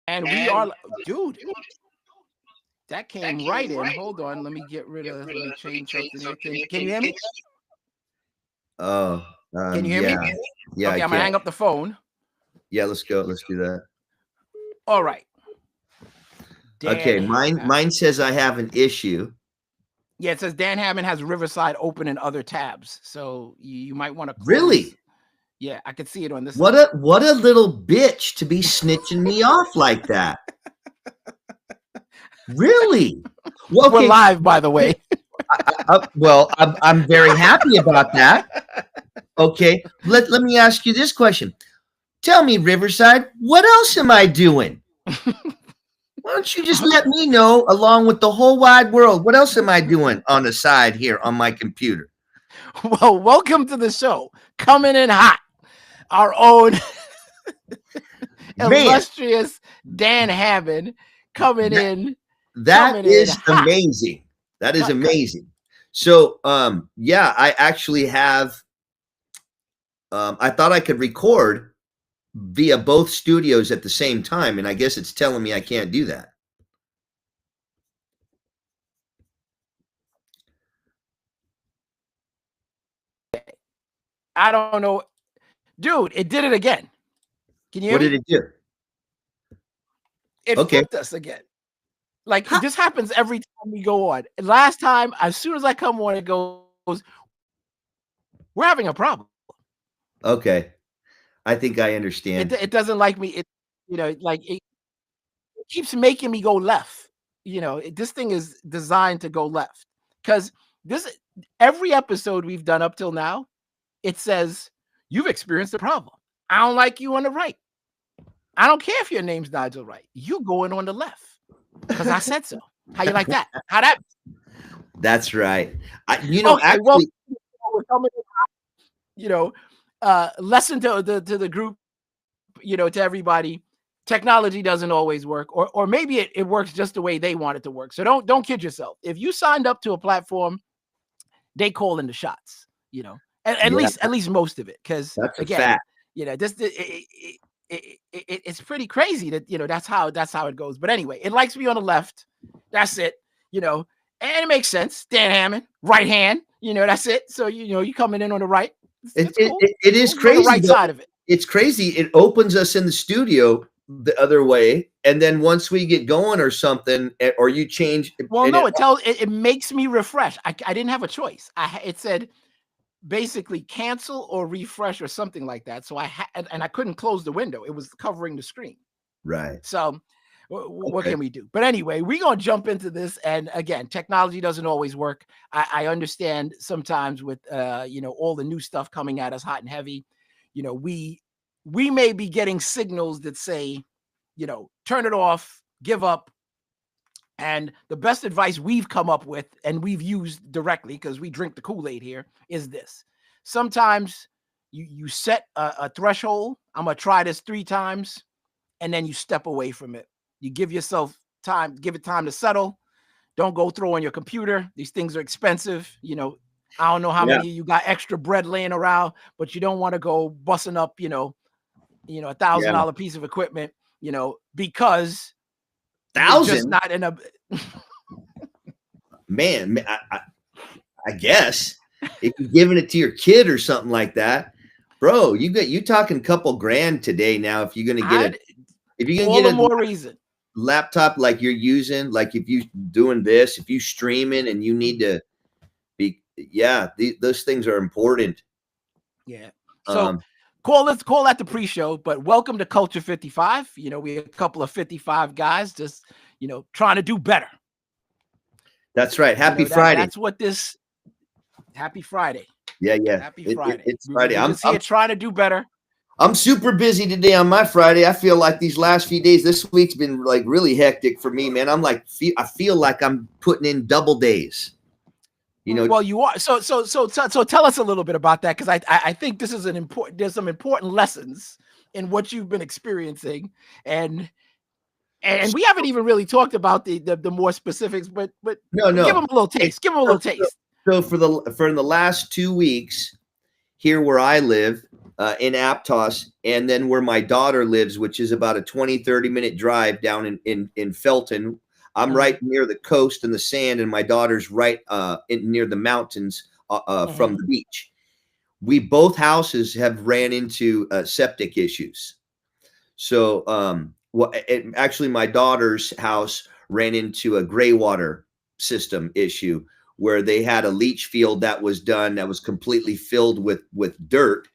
And we are, dude, that came right in. Hold on. Let me change something here. Can you hear me? Oh, Can you hear yeah, me? yeah, I Okay, I'm gonna can. hang up the phone. Yeah, let's go. Let's do that. All right. Okay, Dan. mine says I have an issue. Yeah, it says Dan Hammond has Riverside open in other tabs. So you might want to close. Really? Yeah, I can see it on this side. What a little bitch to be snitching me off like that. Really? Well, We're okay. live, by the way. Well, I'm very happy about that. Okay, let me ask you this question. Tell me, Riverside, what else am I doing? Why don't you just let me know, along with the whole wide world, what else am I doing on the side here on my computer? Well, welcome to the show. Coming in hot. Our own Man, illustrious Dan Hammond coming that, in, that is hot. amazing. That is Cut. amazing. So, yeah, I actually have. I thought I could record via both studios at the same time, and I guess it's telling me I can't do that. I don't know. Dude, it did it again. Can you hear What did me? it do? It Okay. flipped us again. Like this happens every time we go on. Last time, as soon as I come on, it goes, we're having a problem. Okay. I think I understand. It doesn't like me. It keeps making me go left. This thing is designed to go left because this every episode we've done up till now, it says you've experienced a problem. I don't like you on the right. I don't care if your name's Nigel Wright. You going on the left because I said so. How you like that? How that? That's right. Okay, well, Actually, we're coming lesson to the group, to everybody. Technology doesn't always work, or maybe it works just the way they want it to work. So don't kid yourself. If you signed up to a platform, they call in the shots, at yeah, least most of it. Because that's a again, fact. this it's pretty crazy that that's how it goes. But anyway, it likes me on the left. That's it. And it makes sense. Dan Hammond, right hand. That's it. So you coming in on the right. It's cool. It is We'll be on crazy. the right side of it. It's crazy. It opens us in the studio the other way, and then once we get going or something, or you change. Well, no, it makes me refresh. I didn't have a choice. It said basically cancel or refresh or something like that. So I couldn't close the window. It was covering the screen. Right. So what can we do? But anyway, we're going to jump into this. And again, technology doesn't always work. I understand sometimes with, all the new stuff coming at us hot and heavy, we may be getting signals that say, turn it off, give up. And the best advice we've come up with and we've used directly, because we drink the Kool-Aid here, is this. Sometimes you set a threshold. I'm going to try this 3 times, and then you step away from it. You give yourself time, give it time to settle. Don't go throw on your computer. These things are expensive. I don't know how many of you got extra bread laying around, but you don't want to go busting up, $1,000 piece of equipment, because you're just not in a man. I guess if you're giving it to your kid or something like that, bro, you talking a couple grand today now. If you're gonna get more reason laptop like you're using, like if you doing this, if you streaming and you need to be, those things are important. Yeah. So call that the pre-show, but welcome to Culture 55. We a couple of 55 guys just, trying to do better. That's right. Happy Friday. That's what this. Happy Friday. Yeah. Happy Friday. It's Friday. I'm just here trying to do better. I'm super busy today on my Friday. I feel like these last few days, this week's been like really hectic for me, man. I feel like I'm putting in double days. Well, you are. So tell us a little bit about that, because I think this is there's some important lessons in what you've been experiencing, and we haven't even really talked about the more specifics, but no, give them a little taste. So for the last 2 weeks here where I live, in Aptos, and then where my daughter lives, which is about a 20-30 minute drive down in Felton. I'm right near the coast and the sand, and my daughter's right near the mountains from the beach. We both houses have ran into septic issues. So, actually, my daughter's house ran into a gray water system issue where they had a leach field that was done that was completely filled with dirt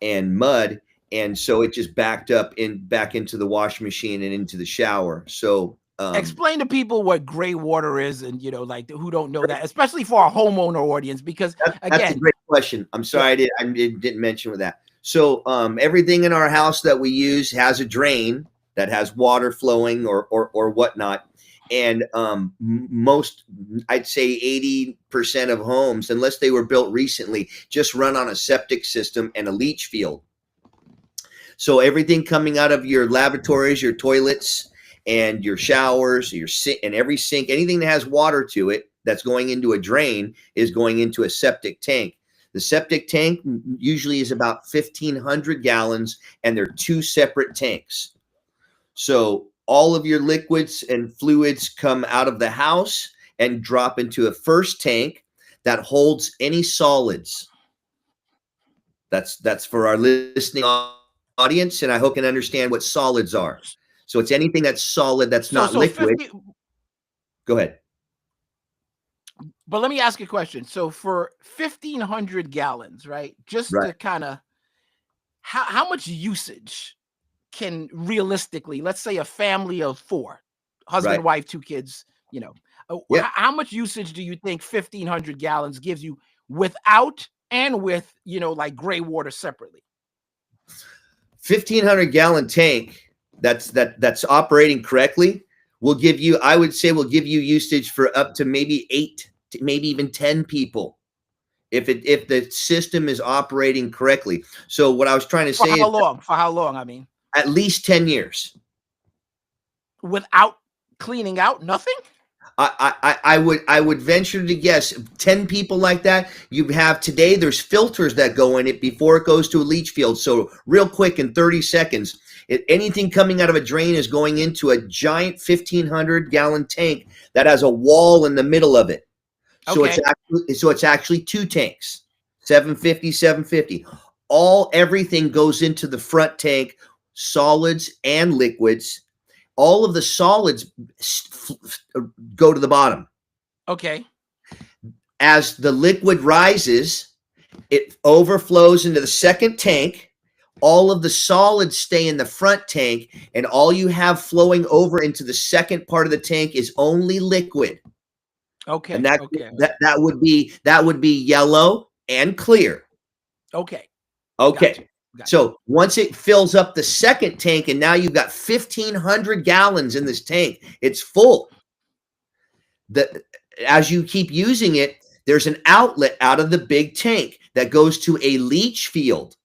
and mud, and so it just backed up back into the washing machine and into the shower. So explain to people what gray water is, and like who don't know that, especially for our homeowner audience, because that's a great question. I'm sorry I didn't mention with that. So everything in our house that we use has a drain that has water flowing or whatnot. And most, I'd say 80% of homes, unless they were built recently, just run on a septic system and a leach field. So everything coming out of your lavatories, your toilets, and your showers, your sink, and every sink, anything that has water to it that's going into a drain is going into a septic tank. The septic tank usually is about 1,500 gallons, and they're two separate tanks. So all of your liquids and fluids come out of the house and drop into a first tank that holds any solids. That's for our listening audience, and I hope you can understand what solids are. So it's anything that's solid, that's not liquid. Go ahead. But let me ask you a question. So for 1,500 gallons, right? Just to kind of, how much usage can realistically, let's say a family of 4, husband, wife, 2 kids, how much usage do you think 1,500 gallons gives you without and with, like gray water separately? 1,500 gallon tank that's operating correctly will give you, I would say, will give you usage for up to maybe 8, maybe even 10 people. If the system is operating correctly. So what I was trying to say is for how long? I mean, at least 10 years. Without cleaning out nothing? I would venture to guess 10 people like that. You have today, there's filters that go in it before it goes to a leach field. So real quick, in 30 seconds, anything coming out of a drain is going into a giant 1,500 gallon tank that has a wall in the middle of it. So it's actually 2 tanks, 750. Everything goes into the front tank, solids and liquids. All of the solids go to the bottom. Okay. As the liquid rises, it overflows into the second tank. All of the solids stay in the front tank, and all you have flowing over into the second part of the tank is only liquid. Okay. And that would be yellow and clear. Okay. Gotcha. So once it fills up the second tank, and now you've got 1,500 gallons in this tank, it's full. As you keep using it, there's an outlet out of the big tank that goes to a leach field.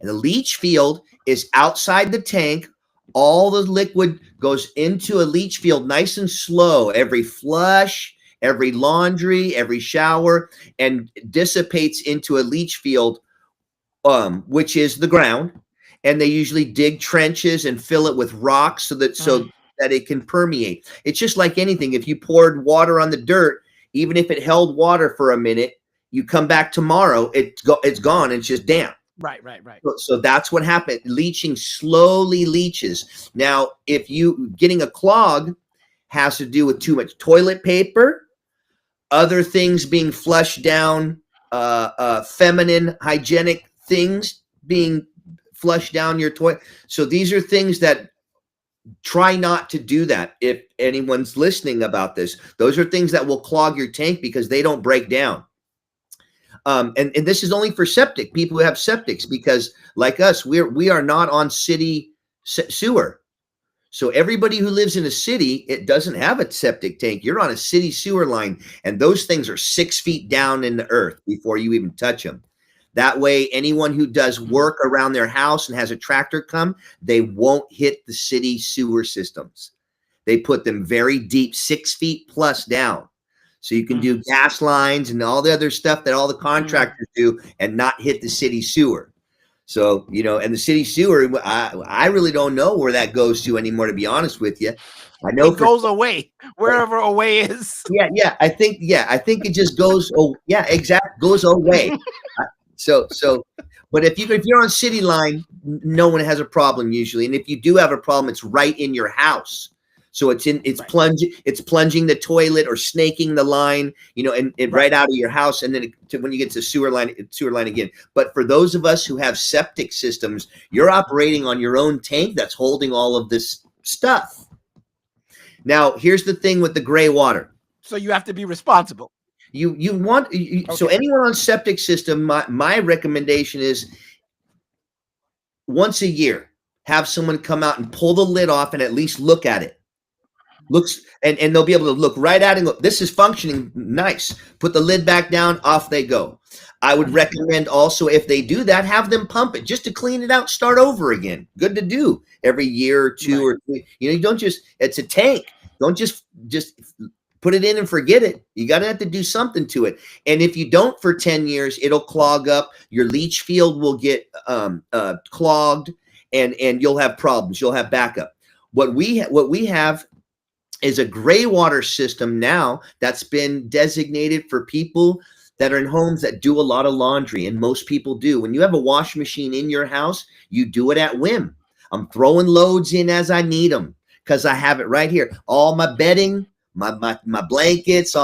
And the leach field is outside the tank. All the liquid goes into a leach field nice and slow. Every flush, every laundry, every shower, and dissipates into a leach field, which is the ground. And they usually dig trenches and fill it with rocks so that it can permeate. It's just like anything. If you poured water on the dirt, even if it held water for a minute, you come back tomorrow, it's gone. It's just damp. Right. So that's what happened. Leaching slowly leaches. Now, if you getting a clog has to do with too much toilet paper, other things being flushed down, feminine hygienic things being flushed down your toilet. So these are things that try not to do that. If anyone's listening about this, those are things that will clog your tank because they don't break down. And this is only for septic people who have septics, because like us, we are not on city sewer. So everybody who lives in a city, it doesn't have a septic tank. You're on a city sewer line, and those things are 6 feet down in the earth before you even touch them. That way, anyone who does work around their house and has a tractor come, they won't hit the city sewer systems. They put them very deep, 6 feet plus down. So you can do gas lines and all the other stuff that all the contractors do and not hit the city sewer. So, and the city sewer, I really don't know where that goes to anymore, to be honest with you. I know it goes away wherever away is. yeah, I think it just goes, goes away. So, but if you're on city line, no one has a problem usually. And if you do have a problem, it's right in your house. So it's plunging the toilet or snaking the line, and right out of your house. And then when you get to sewer line again. But for those of us who have septic systems, you're operating on your own tank that's holding all of this stuff. Now, here's the thing with the gray water. So you have to be responsible. So anyone on septic system, my recommendation is once a year, have someone come out and pull the lid off and at least look at it. And they'll be able to look right at it and go, this is functioning nice. Put the lid back down, off they go. I would recommend also, if they do that, have them pump it just to clean it out, start over again. Good to do every year or two or three. You don't just, it's a tank. Don't just put it in and forget it. You got to have to do something to it. And if you don't for 10 years, it'll clog up. Your leach field will get clogged and you'll have problems. You'll have backup. What we have is a gray water system now that's been designated for people that are in homes that do a lot of laundry, and most people do. When you have a washing machine in your house, you do it at whim. I'm throwing loads in as I need them because I have it right here. All my bedding, my blankets,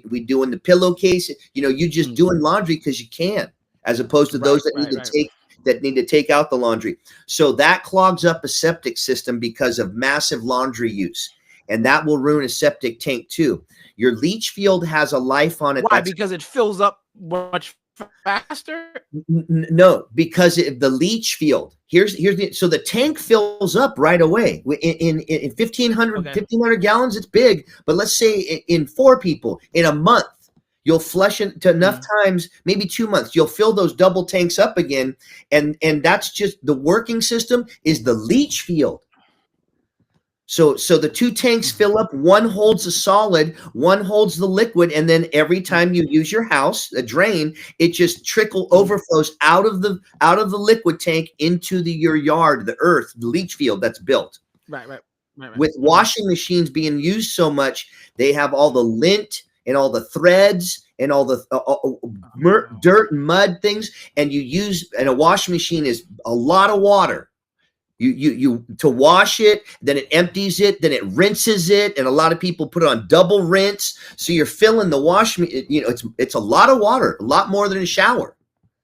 we doing the pillowcase. You just doing laundry because you can, as opposed to those that need to take out the laundry. So that clogs up a septic system because of massive laundry use. And that will ruin a septic tank too. Your leach field has a life on it. Why? Because it fills up much faster? No, because the leach field, so the tank fills up right away. In 1,500 gallons, it's big. But let's say in 4 people, in a month, you'll flush it to enough times, maybe 2 months, you'll fill those double tanks up again. And that's just the working system is the leach field. So the 2 tanks fill up, one holds the solid, one holds the liquid, and then every time you use your house, a drain, it just overflows out of the liquid tank into your yard, the earth, the leach field that's built. Right. With washing machines being used so much, they have all the lint and all the threads and all the dirt and mud things, and a washing machine is a lot of water. You to wash it, then it empties it, then it rinses it, and a lot of people put it on double rinse. So you're filling the wash. It's a lot of water, a lot more than a shower.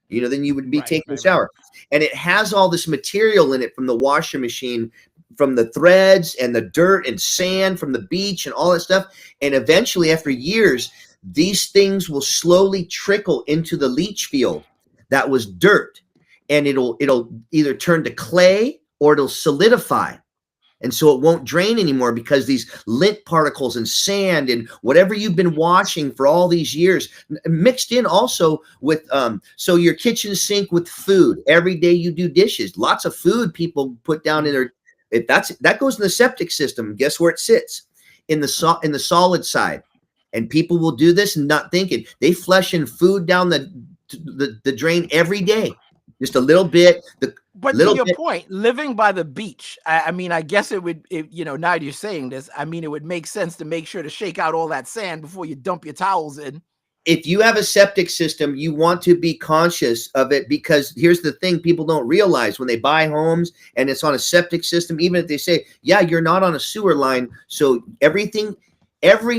Than you would be taking a shower, and it has all this material in it from the washing machine, from the threads and the dirt and sand from the beach and all that stuff. And eventually, after years, these things will slowly trickle into the leach field that was dirt, and it'll either turn to clay or it'll solidify. And so it won't drain anymore because these lint particles and sand and whatever you've been washing for all these years mixed in also with, so your kitchen sink with food. Every day you do dishes, lots of food people put down in their, that goes in the septic system. Guess where it sits? In the solid side. And people will do this and not thinking. They flush in food down the drain every day. Just a little bit. But to your point, living by the beach, I mean, I guess it would, now you're saying this, I mean, it would make sense to make sure to shake out all that sand before you dump your towels in. If you have a septic system, you want to be conscious of it, because here's the thing people don't realize when they buy homes and it's on a septic system, even if they say, yeah, you're not on a sewer line. So every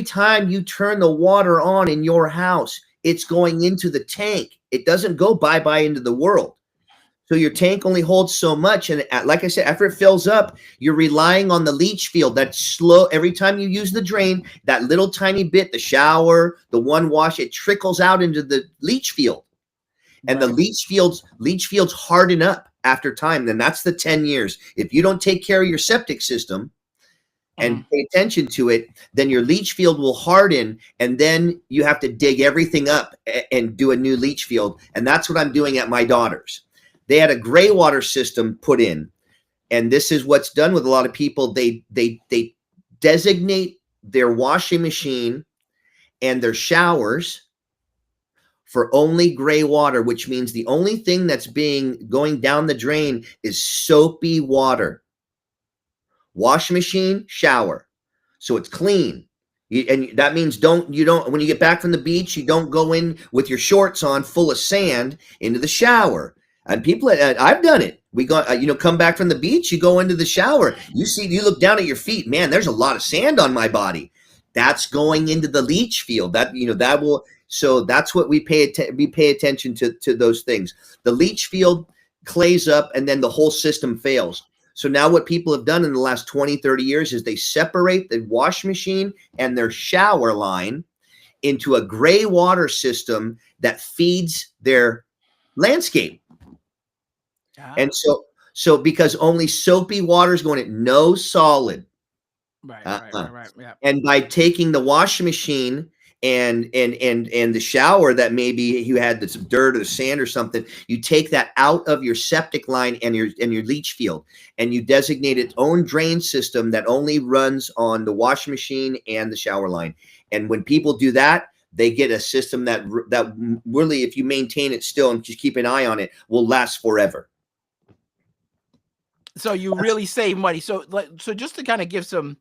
time you turn the water on in your house, it's going into the tank. It doesn't go bye-bye into the world. So your tank only holds so much. And like I said, after it fills up, you're relying on the leach field. That's slow. Every time you use the drain, that little tiny bit, the shower, the one wash, it trickles out into the leach field. And the leach fields harden up after time. Then that's the 10 years. If you don't take care of your septic system and pay attention to it, then your leach field will harden. And then you have to dig everything up and do a new leach field. And that's what I'm doing at my daughter's. They had a gray water system put in, and this is what's done with a lot of people. They designate their washing machine and their showers for only gray water, which means the only thing that's going down the drain is soapy water. Wash machine, shower. So it's clean. And that means you don't, when you get back from the beach, you don't go in with your shorts on full of sand into the shower. And people, I've done it. We go, come back from the beach, you go into the shower. You look down at your feet, man, there's a lot of sand on my body. That's going into the leach field. So that's what we pay attention to those things. The leach field clays up and then the whole system fails. So now what people have done in the last 20, 30 years is they separate the wash machine and their shower line into a gray water system that feeds their landscape. And so because only soapy water is going in, no solid. Right. Yeah. And by taking the washing machine and the shower that maybe you had some dirt or sand or something, you take that out of your septic line and your leach field, and you designate its own drain system that only runs on the washing machine and the shower line. And when people do that, they get a system that really, if you maintain it still and just keep an eye on it, will last forever. So you really save money. So just to kind of give some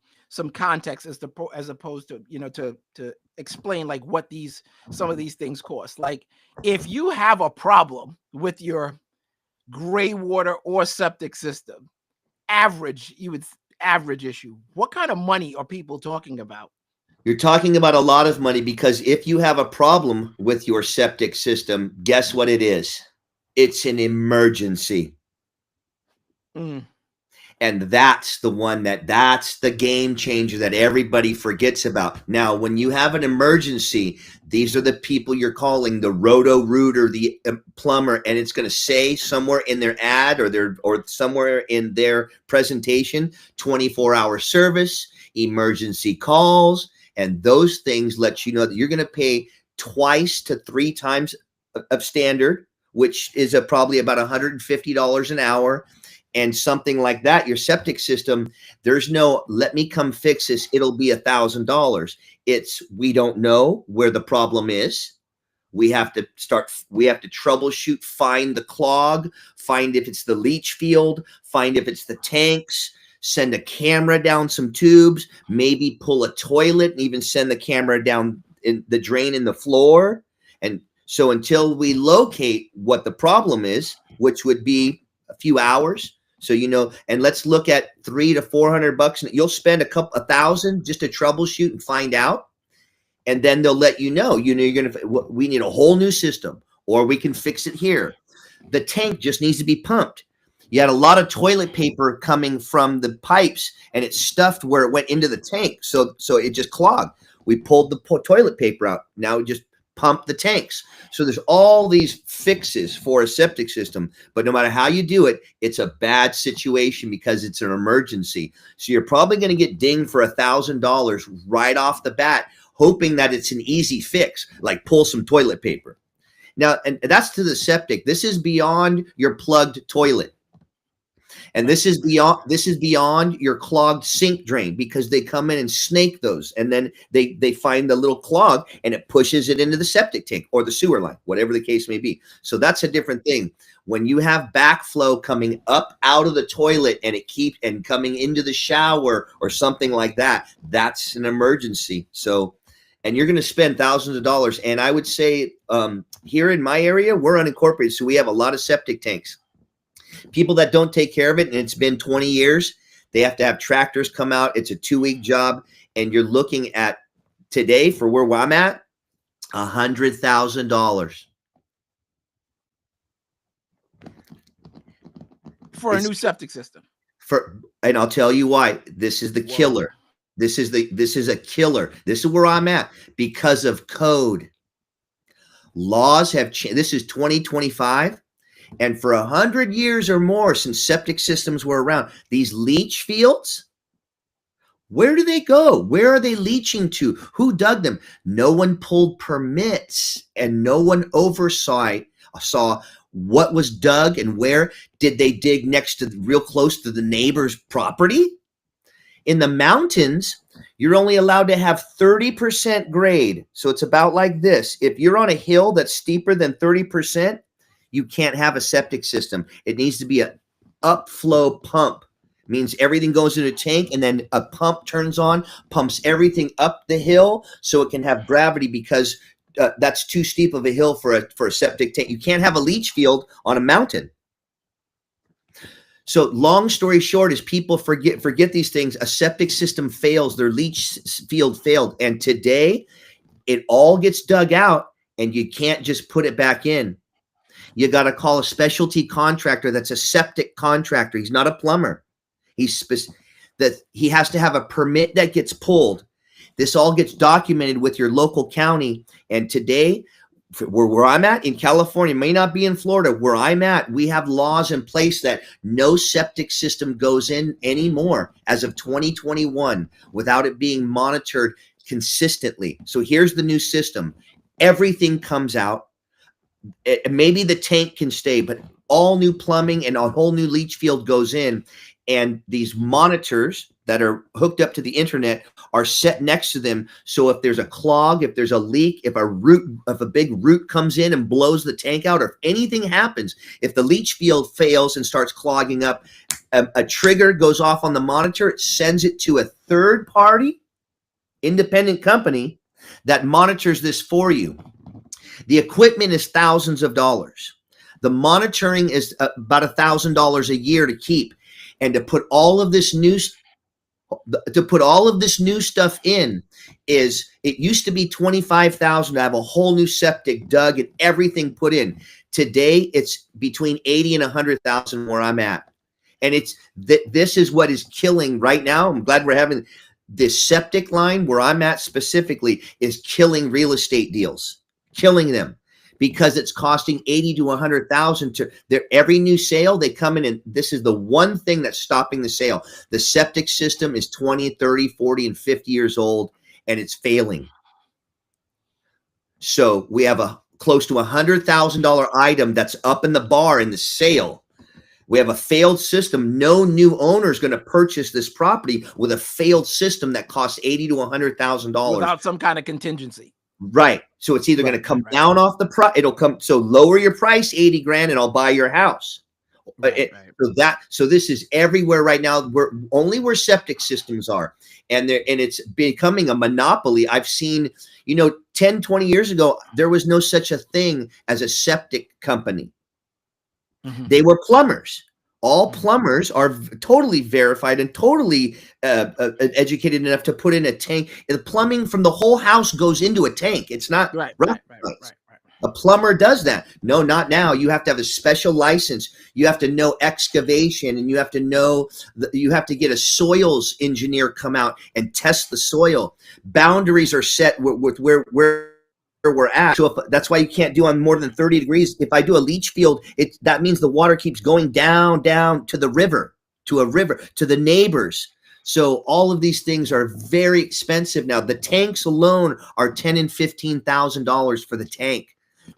context as opposed to to explain like what some of these things cost. Like if you have a problem with your gray water or septic system, average issue, what kind of money are people talking about? You're talking about a lot of money, because if you have a problem with your septic system, guess what it is? It's an emergency. And that's the game changer that everybody forgets about. Now, when you have an emergency, these are the people you're calling, the Roto-Rooter, the plumber, and it's going to say somewhere in their ad or somewhere in their presentation, 24-hour service, emergency calls, and those things let you know that you're going to pay twice to 3 times of standard, which is probably about $150 an hour. And something like that, your septic system, there's no, let me come fix this, it'll be $1,000. It's, we don't know where the problem is. We have to troubleshoot, find the clog, find if it's the leach field, find if it's the tanks, send a camera down some tubes, maybe pull a toilet and even send the camera down in the drain in the floor. And so until we locate what the problem is, which would be a few hours. So, and let's look at $300 to $400, and you'll spend $1,000 just to troubleshoot and find out. And then they'll let we need a whole new system, or we can fix it here. The tank just needs to be pumped. You had a lot of toilet paper coming from the pipes, and it's stuffed where it went into the tank. So it just clogged. We pulled the toilet paper out. Now we just pump the tanks. So there's all these fixes for a septic system, but no matter how you do it, it's a bad situation because it's an emergency. So you're probably going to get dinged for $1,000 right off the bat, hoping that it's an easy fix, like pull some toilet paper. Now, and that's to the septic. This is beyond your plugged toilet. And this is beyond your clogged sink drain, because they come in and snake those, and then they find the little clog and it pushes it into the septic tank or the sewer line, whatever the case may be. So that's a different thing. When you have backflow coming up out of the toilet and it keeps and coming into the shower or something like that, that's an emergency. So, and you're going to spend thousands of dollars. And I would say here in my area, we're unincorporated, so we have a lot of septic tanks. People that don't take care of it, and it's been 20 years, they have to have tractors come out. It's a 2-week job, and you're looking at today, for where I'm at, $100,000 for a new septic system. And I'll tell you why. This is the killer. This is a killer. This is where I'm at, because of code. Laws have changed. This is 2025. And for 100 years or more since septic systems were around, these leach fields, where do they go? Where are they leaching to? Who dug them? No one pulled permits, and no one saw what was dug and where. Did they dig real close to the neighbor's property? In the mountains, You're only allowed to have 30% grade. So it's about like this. If you're on a hill that's steeper than 30%, you can't have a septic system. It needs to be an upflow pump. Means everything goes in a tank and then a pump turns on, pumps everything up the hill so it can have gravity, because that's too steep of a hill for a septic tank. You can't have a leach field on a mountain. So long story short is people forget these things. A septic system fails, their leach field failed. And today it all gets dug out and you can't just put it back in. You got to call a specialty contractor that's a septic contractor. He's not a plumber. He has to have a permit that gets pulled. This all gets documented with your local county. And today, where I'm at in California, may not be in Florida, where I'm at, we have laws in place that no septic system goes in anymore as of 2021 without it being monitored consistently. So here's the new system. Everything comes out. Maybe the tank can stay, but all new plumbing and a whole new leach field goes in. And these monitors that are hooked up to the internet are set next to them. So if there's a clog, if there's a leak, if a big root comes in and blows the tank out, or if anything happens, if the leach field fails and starts clogging up, a trigger goes off on the monitor. It sends it to a third party independent company that monitors this for you. The equipment is thousands of dollars. The monitoring is about $1,000 a year to keep. And to put all of this new stuff in is, it used to be $25,000 to have a whole new septic dug and everything put in. Today it's between 80 and 100,000 where I'm at. And this is what is killing right now. I'm glad we're having this septic line where I'm at specifically is killing real estate deals, killing them. Because it's costing 80 to 100,000 to every new sale. They come in, and this is the one thing that's stopping the sale. The septic system is 20, 30, 40, and 50 years old, and it's failing. So we have a close to $100,000 item that's up in the bar in the sale. We have a failed system. No new owner is going to purchase this property with a failed system that costs $80 to $100,000 without some kind of contingency. Right. So it's either going to come down off the price. It'll come. So lower your price 80 grand and I'll buy your house. So this is everywhere right now. We're only where septic systems are. And it's becoming a monopoly. I've seen, 10, 20 years ago, there was no such a thing as a septic company. Mm-hmm. They were plumbers. All plumbers are totally verified and totally educated enough to put in a tank. The plumbing from the whole house goes into a tank. It's not right. A plumber does that. No, not now. You have to have a special license. You have to know excavation, and you have to get a soils engineer come out and test the soil. Boundaries are set with where we're at. So that's why you can't do on more than 30 degrees. If I do a leach field, that means the water keeps going down to the river, to the neighbors. So all of these things are very expensive now. The tanks alone are $10,000 and $15,000 for the tank.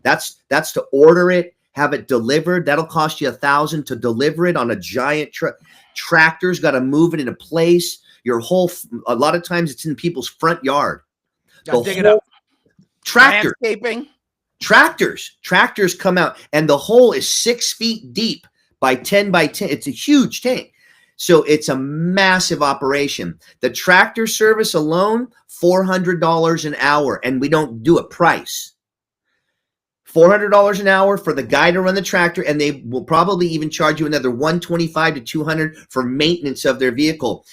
That's to order it, have it delivered. That'll cost you $1,000 to deliver it on a giant truck. Tractor's got to move it into place. A lot of times it's in people's front yard. Dig it up. Tractors come out, and the hole is 6 feet deep by 10 by 10. It's a huge tank. So it's a massive operation. The tractor service alone, $400 an hour, and we don't do a price. $400 an hour for the guy to run the tractor, and they will probably even charge you another $125 to $200 for maintenance of their vehicle.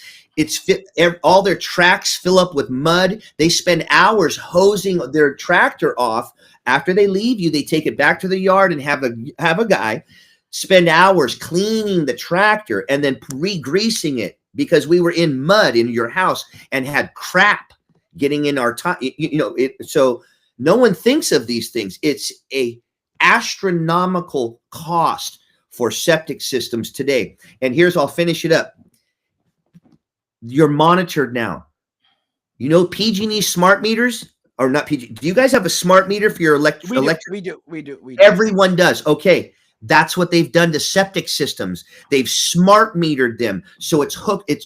All their tracks fill up with mud. They spend hours hosing their tractor off. After they leave you, they take it back to the yard and have a guy spend hours cleaning the tractor and then re-greasing it, because we were in mud in your house and had crap getting in our time. So no one thinks of these things. It's a astronomical cost for septic systems today. And I'll finish it up. You're monitored now. PG&E smart meters, or not PG. Do you guys have a smart meter for your electric? We do. Everyone does. Okay. That's what they've done to septic systems. They've smart metered them. So it's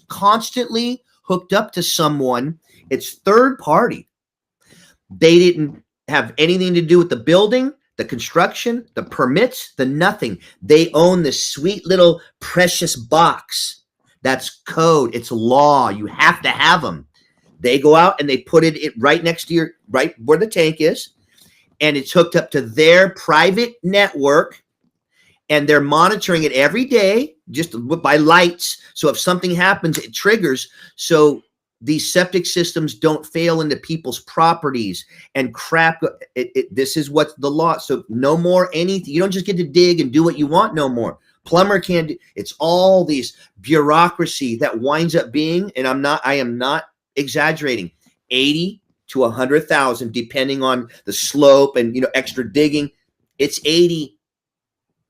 constantly hooked up to someone. It's third party. They didn't have anything to do with the building, the construction, the permits, the nothing. They own this sweet little precious box. That's code. It's law. You have to have them. They go out and they put it right next to right where the tank is. And it's hooked up to their private network. And they're monitoring it every day just by lights. So if something happens, it triggers. So these septic systems don't fail into people's properties and crap. This is what the law. So no more anything. You don't just get to dig and do what you want no more. Plumber can't do. It's all these bureaucracy that winds up being, and I am not exaggerating, 80 to 100,000, depending on the slope and, extra digging. It's 80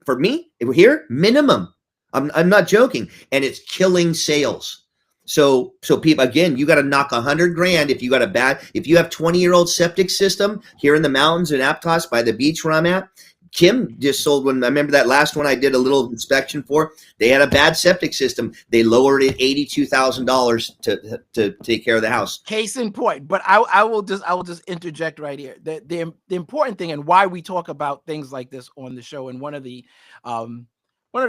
for me here, minimum. I'm not joking. And it's killing sales. So people, again, you got to knock $100,000 if you got if you have 20-year-old septic system here in the mountains in Aptos by the beach where I'm at. Kim just sold one. I remember that last one I did a little inspection for. They had a bad septic system. They lowered it $82,000 to take care of the house. Case in point. But I will just interject right here. The important thing and why we talk about things like this on the show, and one of the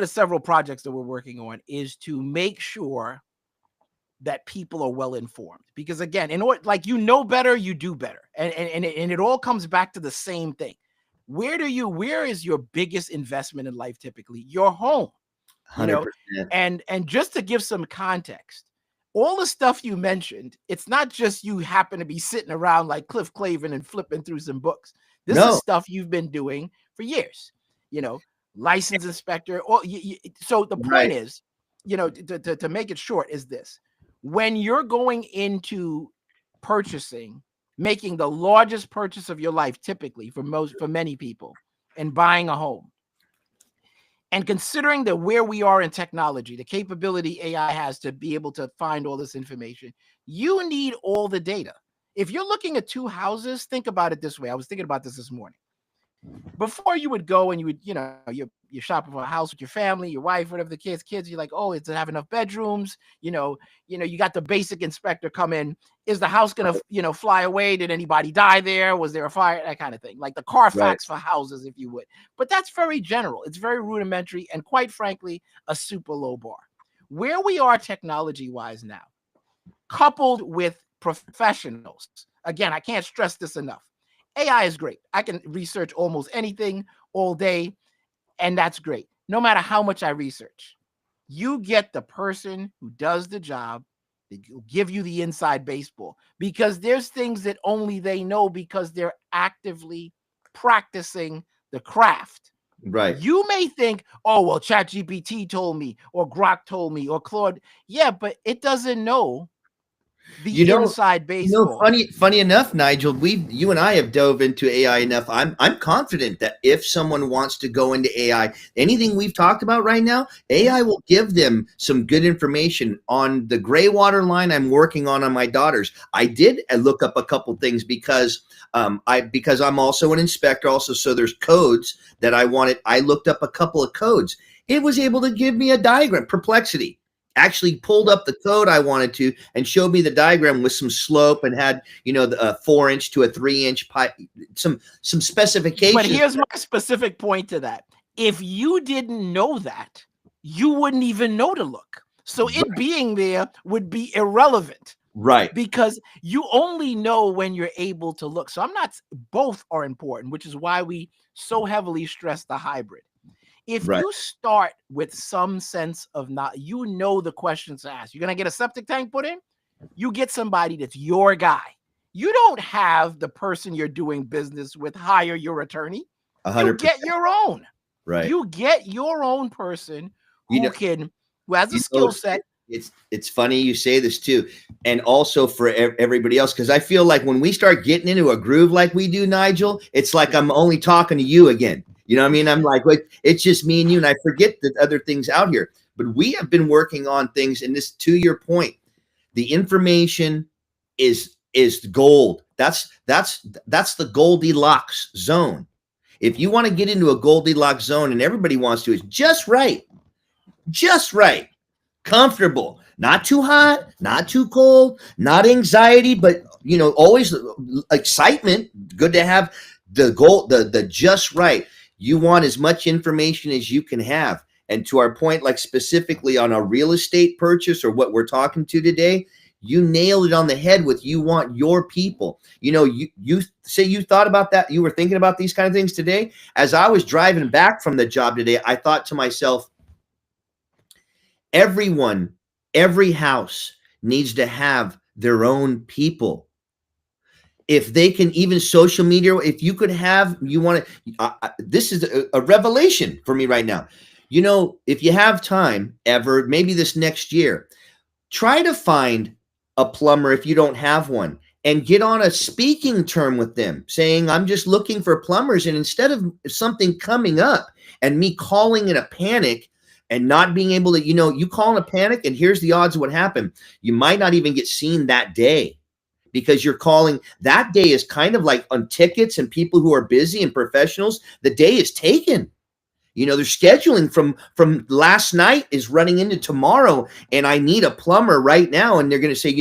several projects that we're working on is to make sure that people are well informed, because again, in order, like, better, you do better, and it all comes back to the same thing. Where is your biggest investment in life? Typically your home. 100%. And just to give some context, all the stuff you mentioned, it's not just you happen to be sitting around like Cliff Clavin and flipping through some books. This is stuff you've been doing for years, license inspector. So the point is, to make it short, is this: when you're going into making the largest purchase of your life, typically for many people, and buying a home, and considering that where we are in technology, the capability AI has to be able to find all this information, you need all the data. If you're looking at two houses, think about it this way. I was thinking about this morning. Before you would go and you would, you're shopping for a house with your family, your wife, whatever the kids, you're like, oh, does it have enough bedrooms? You got the basic inspector come in. Is the house going to, fly away? Did anybody die there? Was there a fire? That kind of thing. Like the Carfax for houses, if you would. But that's very general. It's very rudimentary. And quite frankly, a super low bar. Where we are technology-wise now, coupled with professionals, again, I can't stress this enough. AI is great. I can research almost anything all day, and that's great. No matter how much I research, you get the person who does the job that will give you the inside baseball, because there's things that only they know because they're actively practicing the craft. Right. You may think, oh, well, ChatGPT told me, or Grok told me, or Claude. Yeah, but it doesn't know the inside baseball. Funny enough, Nigel, you and I have dove into AI enough. I'm confident that if someone wants to go into AI, anything we've talked about right now, AI will give them some good information on the gray water line I'm working on my daughters. I did look up a couple things because I'm also an inspector also. So there's codes that I wanted. I looked up a couple of codes. It was able to give me a diagram. Perplexity actually pulled up the code I wanted to and showed me the diagram with some slope and had, the 4-inch to a 3-inch pipe, some specifications. But here's my specific point to that. If you didn't know that, you wouldn't even know to look. So it being there would be irrelevant. Right. Because you only know when you're able to look. So both are important, which is why we so heavily stress the hybrid. If you start with some sense of the questions to ask, you're going to get a septic tank put in, you get somebody that's your guy. You don't have the person you're doing business with hire your attorney. 100%. You get your own. Right. You get your own person who has a skill set. It's funny you say this too. And also for everybody else, because I feel like when we start getting into a groove like we do, Nigel, it's like I'm only talking to you again. You know what I mean? I'm like, it's just me and you, and I forget the other things out here. But we have been working on things, and this, to your point, the information is gold. That's the Goldilocks zone. If you want to get into a Goldilocks zone, and everybody wants to, it's just right, comfortable. Not too hot, not too cold, not anxiety, but always excitement. Good to have the goal, the just right. You want as much information as you can have. And to our point, like specifically on a real estate purchase or what we're talking to today, you nailed it on the head with you want your people. You say you thought about that. You were thinking about these kind of things today. As I was driving back from the job today, I thought to myself, every house needs to have their own people. If they can, even social media, if you could have, this is a revelation for me right now. If you have time ever, maybe this next year, try to find a plumber if you don't have one and get on a speaking term with them saying, I'm just looking for plumbers. And instead of something coming up and me calling in a panic and not being able to, you call in a panic and here's the odds of what happened. You might not even get seen that day because you're calling. That day is kind of like on tickets and people who are busy and professionals. The day is taken. They're scheduling from last night is running into tomorrow, and I need a plumber right now. And they're going to say,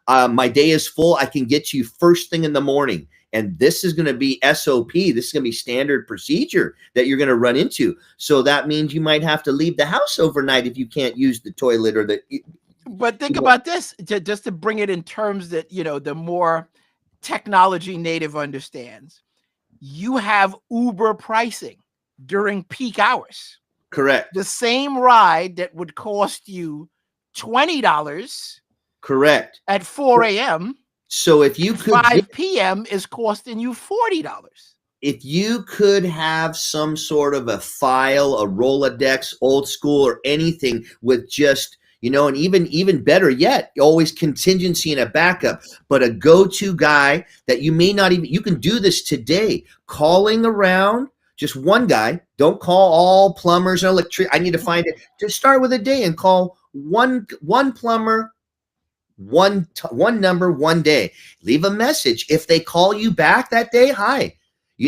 my day is full. I can get you first thing in the morning. And this is going to be SOP. This is going to be standard procedure that you're going to run into. So that means you might have to leave the house overnight if you can't use the toilet or the. But think about this, just to bring it in terms that, the more technology native understands. You have Uber pricing during peak hours. Correct. The same ride that would cost you $20. Correct. At 4 a.m. So if you could 5 p.m. is costing you $40. If you could have some sort of a file, a Rolodex, old school, or anything with just, and even better yet, always contingency and a backup, but a go-to guy that you may not even, you can do this today, calling around. Just one guy. Don't call all plumbers and electric. I need to find it. Just start with a day and call one plumber, one number, one day. Leave a message. If they call you back that day, hi.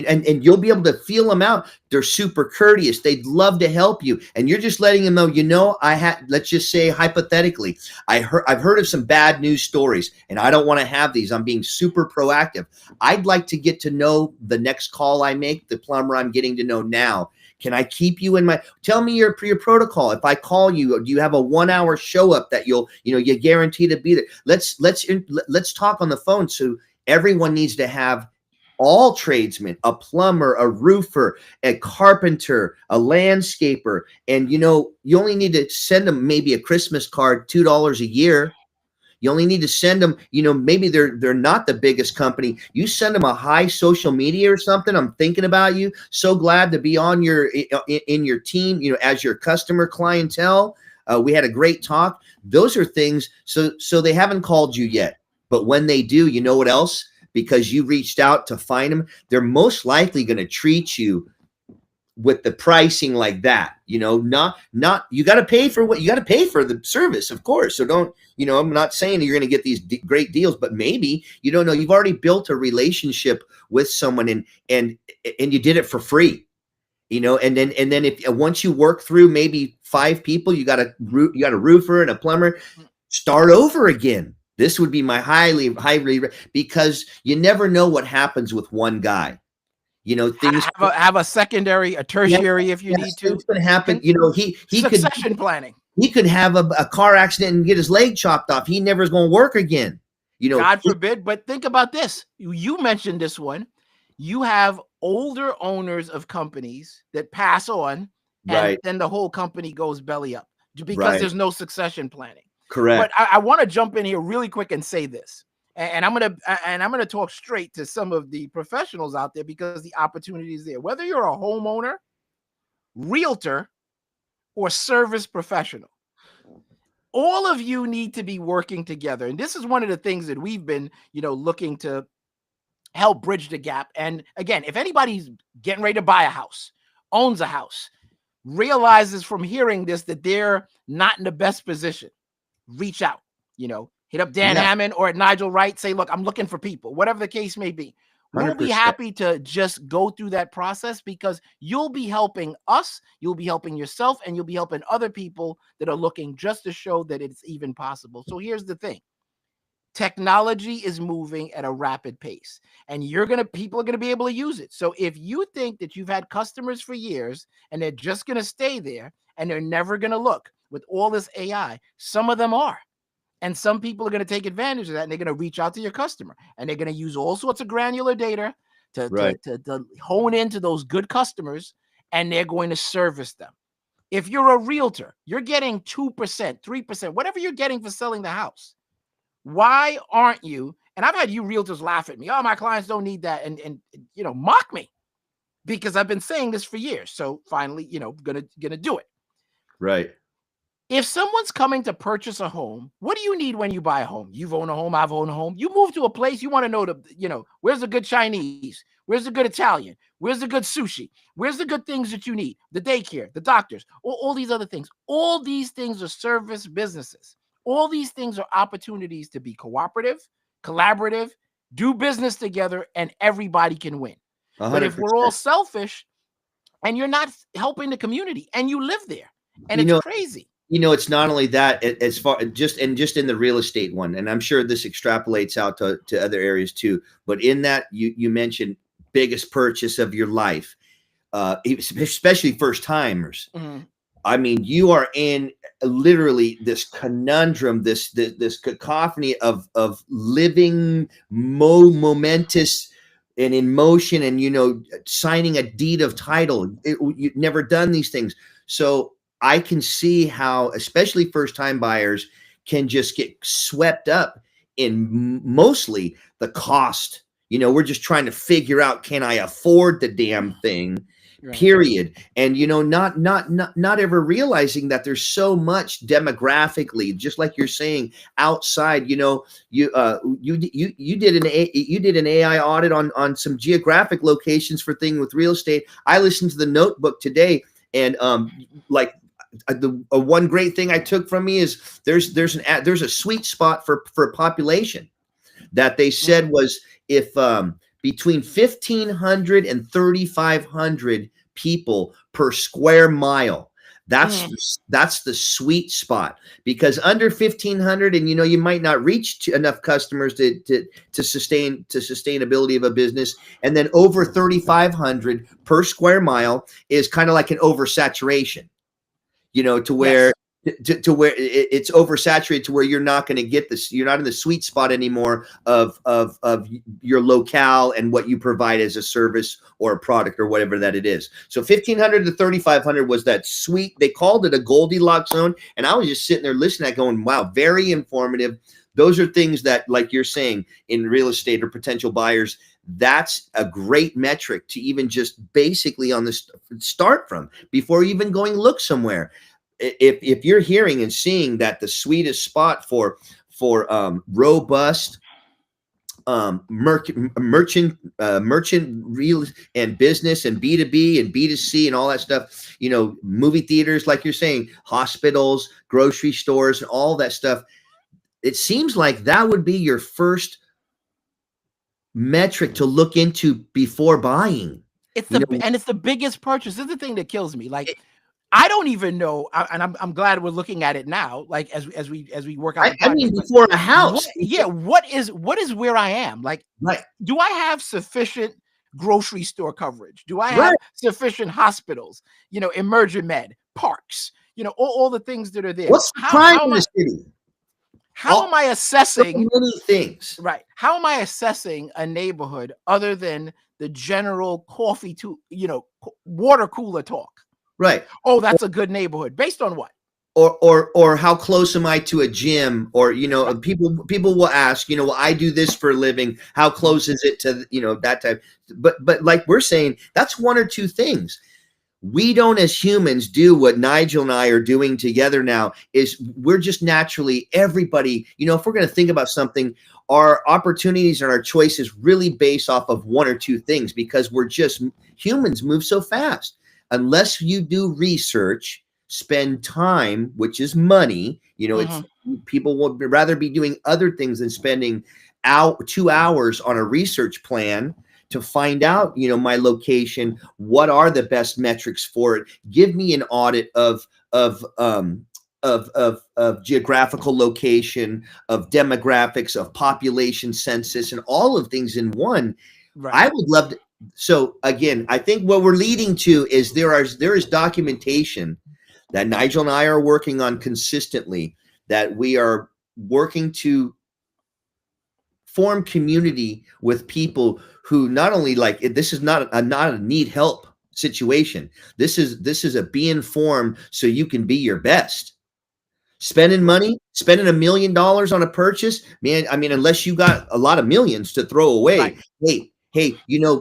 And you'll be able to feel them out. They're super courteous. They'd love to help you. And you're just letting them know, let's just say hypothetically, I've heard of some bad news stories and I don't want to have these. I'm being super proactive. I'd like to get to know the next call I make, the plumber I'm getting to know now. Can I keep you in tell me your protocol. If I call you, do you have a 1 hour show up that you're guaranteed to be there? Let's talk on the phone. So everyone needs to have all tradesmen, a plumber, a roofer, a carpenter, a landscaper. And, you only need to send them maybe a Christmas card, $2 a year. You only need to send them, maybe they're not the biggest company. You send them a high social media or something. I'm thinking about you. So glad to be on in your team, as your customer clientele. We had a great talk. Those are things. So they haven't called you yet, but when they do, you know what else? Because you reached out to find them, they're most likely going to treat you with the pricing like that. Not you got to pay for what you got to pay for the service, of course. So don't, I'm not saying you're going to get these great deals, but maybe you don't know. You've already built a relationship with someone and you did it for free, and then if once you work through maybe 5 people, you got a roofer and a plumber, start over again. This would be my highly, because you never know what happens with one guy. Things have a secondary, a tertiary, if you need to. It's going to happen. He succession planning. He could have a car accident and get his leg chopped off. He never is going to work again. God forbid. But think about this. You mentioned this one. You have older owners of companies that pass on, and then the whole company goes belly up because there's no succession planning. Correct. But I want to jump in here really quick and say this, and I'm gonna talk straight to some of the professionals out there because the opportunity is there. Whether you're a homeowner, realtor, or service professional, all of you need to be working together. And this is one of the things that we've been, looking to help bridge the gap. And again, if anybody's getting ready to buy a house, owns a house, realizes from hearing this that they're not in the best position, reach out, hit up Dan Hammond or at Nigel Wright, say, look, I'm looking for people, whatever the case may be. We'll be 100%. happy to just go through that process because you'll be helping us, you'll be helping yourself, and you'll be helping other people that are looking just to show that it's even possible. So here's the thing. Technology is moving at a rapid pace, and people are going to be able to use it. So if you think that you've had customers for years and they're just going to stay there and they're never going to look with all this AI, some of them are. And some people are going to take advantage of that, and they're going to reach out to your customer, and they're going to use all sorts of granular data Right. to hone into those good customers, and they're going to service them. If you're a realtor, you're getting 2%, 3%, whatever you're getting for selling the house. Why aren't you? And I've had you realtors laugh at me. Oh, my clients don't need that. And mock me because I've been saying this for years. So finally, gonna do it. Right. If someone's coming to purchase a home, what do you need when you buy a home? You've owned a home, I've owned a home. You move to a place, you want to know where's the good Chinese? Where's the good Italian? Where's the good sushi? Where's the good things that you need? The daycare, the doctors, all these other things. All these things are service businesses. All these things are opportunities to be cooperative, collaborative, do business together, and everybody can win. 100%. But if we're all selfish and you're not helping the community and you live there, and it's crazy. It's not only that, as far just in the real estate one, and I'm sure this extrapolates out to other areas too. But in that, you mentioned biggest purchase of your life, especially first timers. Mm-hmm. I mean, you are in literally this conundrum, this cacophony of living momentous and in motion, and signing a deed of title. You've never done these things, so I can see how, especially first-time buyers, can just get swept up in mostly the cost. We're just trying to figure out, can I afford the damn thing? Right. Period. And not ever realizing that there's so much demographically, just like you're saying, outside. You did an AI audit on some geographic locations for thing with real estate. I listened to the notebook today, and the one great thing I took from me is there's a sweet spot for population that they said was if between 1,500 and 3,500 people per square mile. That's the sweet spot, because under 1,500, and you might not reach enough customers to sustain sustainability of a business, and then over 3,500 per square mile is kind of like an oversaturation. To where to where it's oversaturated, to where you're not going to get this. You're not in the sweet spot anymore of your locale and what you provide as a service or a product or whatever that it is. So 1,500 to 3,500 was that sweet. They called it a Goldilocks zone, and I was just sitting there listening, going, "Wow, very informative." Those are things that, like you're saying, in real estate or potential buyers, that's a great metric to even just basically on this start from before even going look somewhere. If you're hearing and seeing that the sweetest spot for robust merchant real and business and B2B and B2C and all that stuff, movie theaters, like you're saying, hospitals, grocery stores, and all that stuff, it seems like that would be your first metric to look into before buying. It's the biggest purchase. This is the thing that kills me. Like, I don't even know, and I'm glad we're looking at it now. Like as we work out. I mean, before a house. What is where I am? Like, right. Do I have sufficient grocery store coverage? Do I have sufficient hospitals? Emergent med, parks. All the things that are there. What's crime in the city? How am I assessing so many things? Right. How am I assessing a neighborhood other than the general coffee water cooler talk? Right. Oh, that's a good neighborhood. Based on what? Or how close am I to a gym? Or people will ask, well, I do this for a living. How close is it to that type? But like we're saying, that's one or two things. We don't, as humans, do what Nigel and I are doing together now. Is we're just naturally, everybody, if we're going to think about something, our opportunities and our choices really base off of one or two things, because humans move so fast. Unless you do research, spend time, which is money, it's people would rather be doing other things than spending 2 hours on a research plan to find out, my location. What are the best metrics for it? Give me an audit of geographical location, of demographics, of population census, and all of things in one. Right. I would love to. So again, I think what we're leading to is there is documentation that Nigel and I are working on consistently, that we are working to form community with people who not only this is not a need help situation. This is a be informed so you can be your best. Spending money, spending $1 million on a purchase, man. I mean, unless you got a lot of millions to throw away, right. Hey,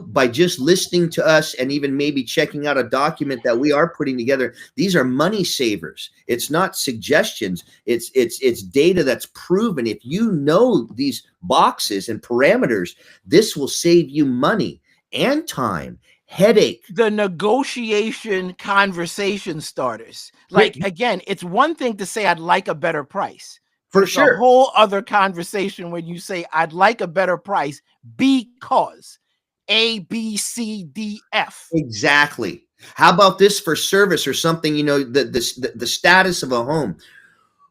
by just listening to us and even maybe checking out a document that we are putting together, these are money savers. It's not suggestions. It's data that's proven. If you know these boxes and parameters, this will save you money and time. Headache. The negotiation conversation starters. Like, again, it's one thing to say I'd like a better price. For sure. A whole other conversation when you say I'd like a better price because A, B, C, D, F. Exactly. How about this for service or something? The status of a home.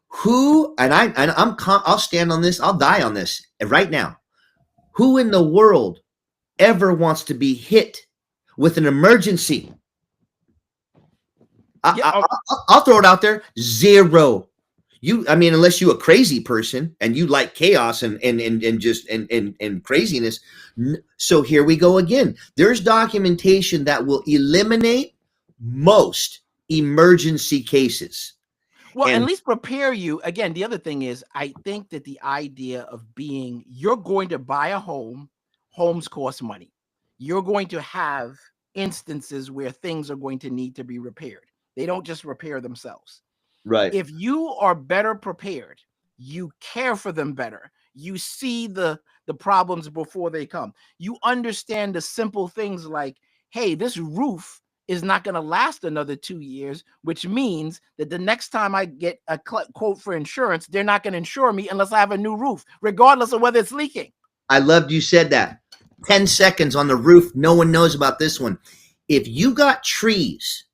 Who I'll stand on this. I'll die on this right now. Who in the world ever wants to be hit with an emergency? I'll throw it out there. Zero. Unless you're a crazy person and you like chaos and craziness. So here we go again. There's documentation that will eliminate most emergency cases. Well, at least prepare you. Again, the other thing is, I think that the idea of you're going to buy a home, homes cost money. You're going to have instances where things are going to need to be repaired. They don't just repair themselves. Right. If you are better prepared, you care for them better. You see the problems before they come. You understand the simple things like, hey, this roof is not going to last another 2 years, which means that the next time I get a quote for insurance, they're not going to insure me unless I have a new roof, regardless of whether it's leaking. I loved you said that. 10 seconds on the roof. No one knows about this one. If you got trees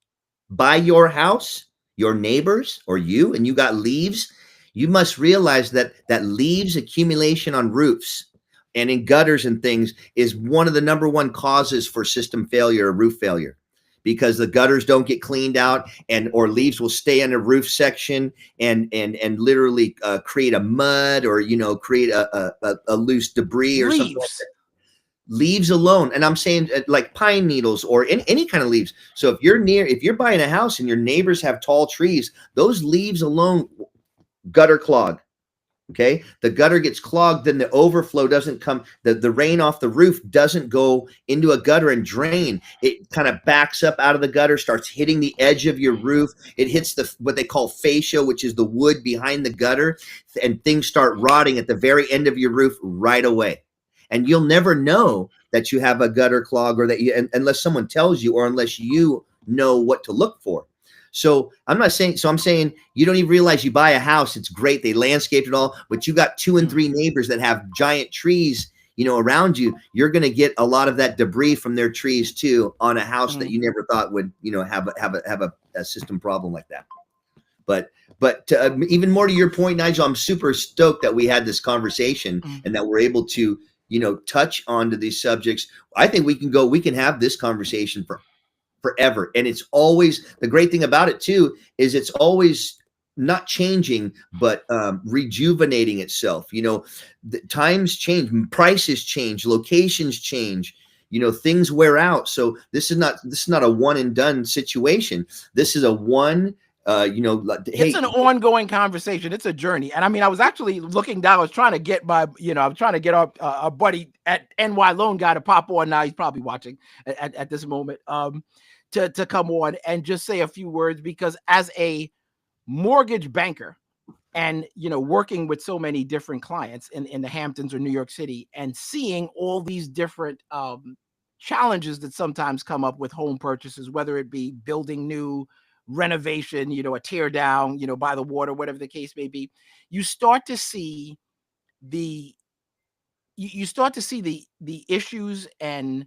by your house, your neighbors or you, and you got leaves, you must realize that leaves accumulation on roofs and in gutters and things is one of the number one causes for system failure or roof failure, because the gutters don't get cleaned out or leaves will stay in a roof section and literally create a mud or, create a loose debris or something like that. Leaves alone, and I'm saying like pine needles or any kind of leaves. So if you're buying a house and your neighbors have tall trees, those leaves alone gutter clog. Okay, the gutter gets clogged, then the overflow doesn't come. The rain off the roof doesn't go into a gutter and drain. It kind of backs up out of the gutter, starts hitting the edge of your roof. It hits what they call fascia, which is the wood behind the gutter, and things start rotting at the very end of your roof right away. And you'll never know that you have a gutter clog or that unless someone tells you or unless you know what to look for. So I'm saying you don't even realize you buy a house. It's great. They landscaped it all, but you got 2 and 3 neighbors that have giant trees, around you. You're going to get a lot of that debris from their trees too on a house that you never thought would, have a system problem like that. But even more to your point, Nigel, I'm super stoked that we had this conversation and that we're able to, touch onto these subjects. I think we can have this conversation forever. And it's always, the great thing about it too, is it's always not changing, but rejuvenating itself. The times change, prices change, locations change, things wear out. So this is not a one and done situation. This is a one, it's an ongoing conversation. It's a journey. And I mean, I was actually looking down. I was trying to get our buddy at NY Loan Guy to pop on. Now he's probably watching at this moment to come on and just say a few words, because as a mortgage banker and, working with so many different clients in the Hamptons or New York City and seeing all these different challenges that sometimes come up with home purchases, whether it be building new, renovation, a tear down, by the water, whatever the case may be, you start to see the you start to see the issues and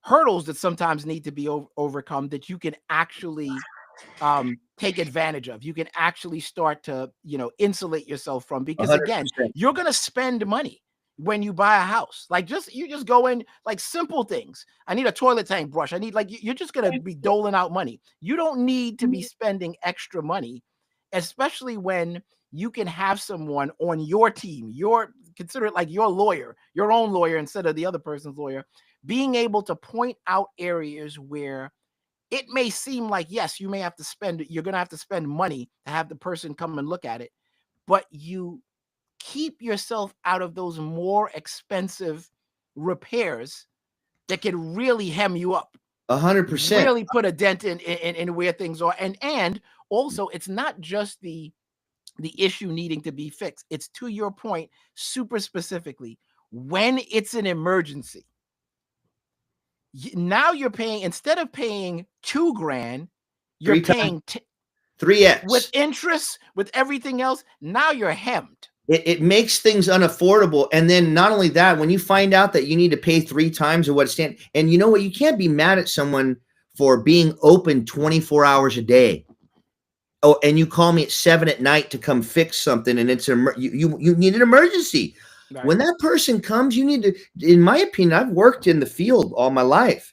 hurdles that sometimes need to be overcome that you can actually take advantage of. You can actually start to, insulate yourself from, because again, 100%. you're going to spend money when you buy a house. Like you just go in, like simple things. I need a toilet tank brush. I need, like, you're just going to be doling out money. You don't need to be spending extra money, especially when you can have someone on your team, consider it like your lawyer, your own lawyer instead of the other person's lawyer, being able to point out areas where it may seem like, yes, you're going to have to spend money to have the person come and look at it, but you keep yourself out of those more expensive repairs that can really hem you up. 100%. Really put a dent in where things are. And also, it's not just the issue needing to be fixed. It's, to your point, super specifically, when it's an emergency. Now you're paying, instead of paying $2,000, you're paying 3x with interest, with everything else. Now you're hemmed. It makes things unaffordable. And then not only that, when you find out that you need to pay 3 times of what it's standing, and you know what, you can't be mad at someone for being open 24 hours a day. Oh, and you call me at 7 at night to come fix something, and it's you need an emergency. Right. When that person comes, you need to, in my opinion, I've worked in the field all my life.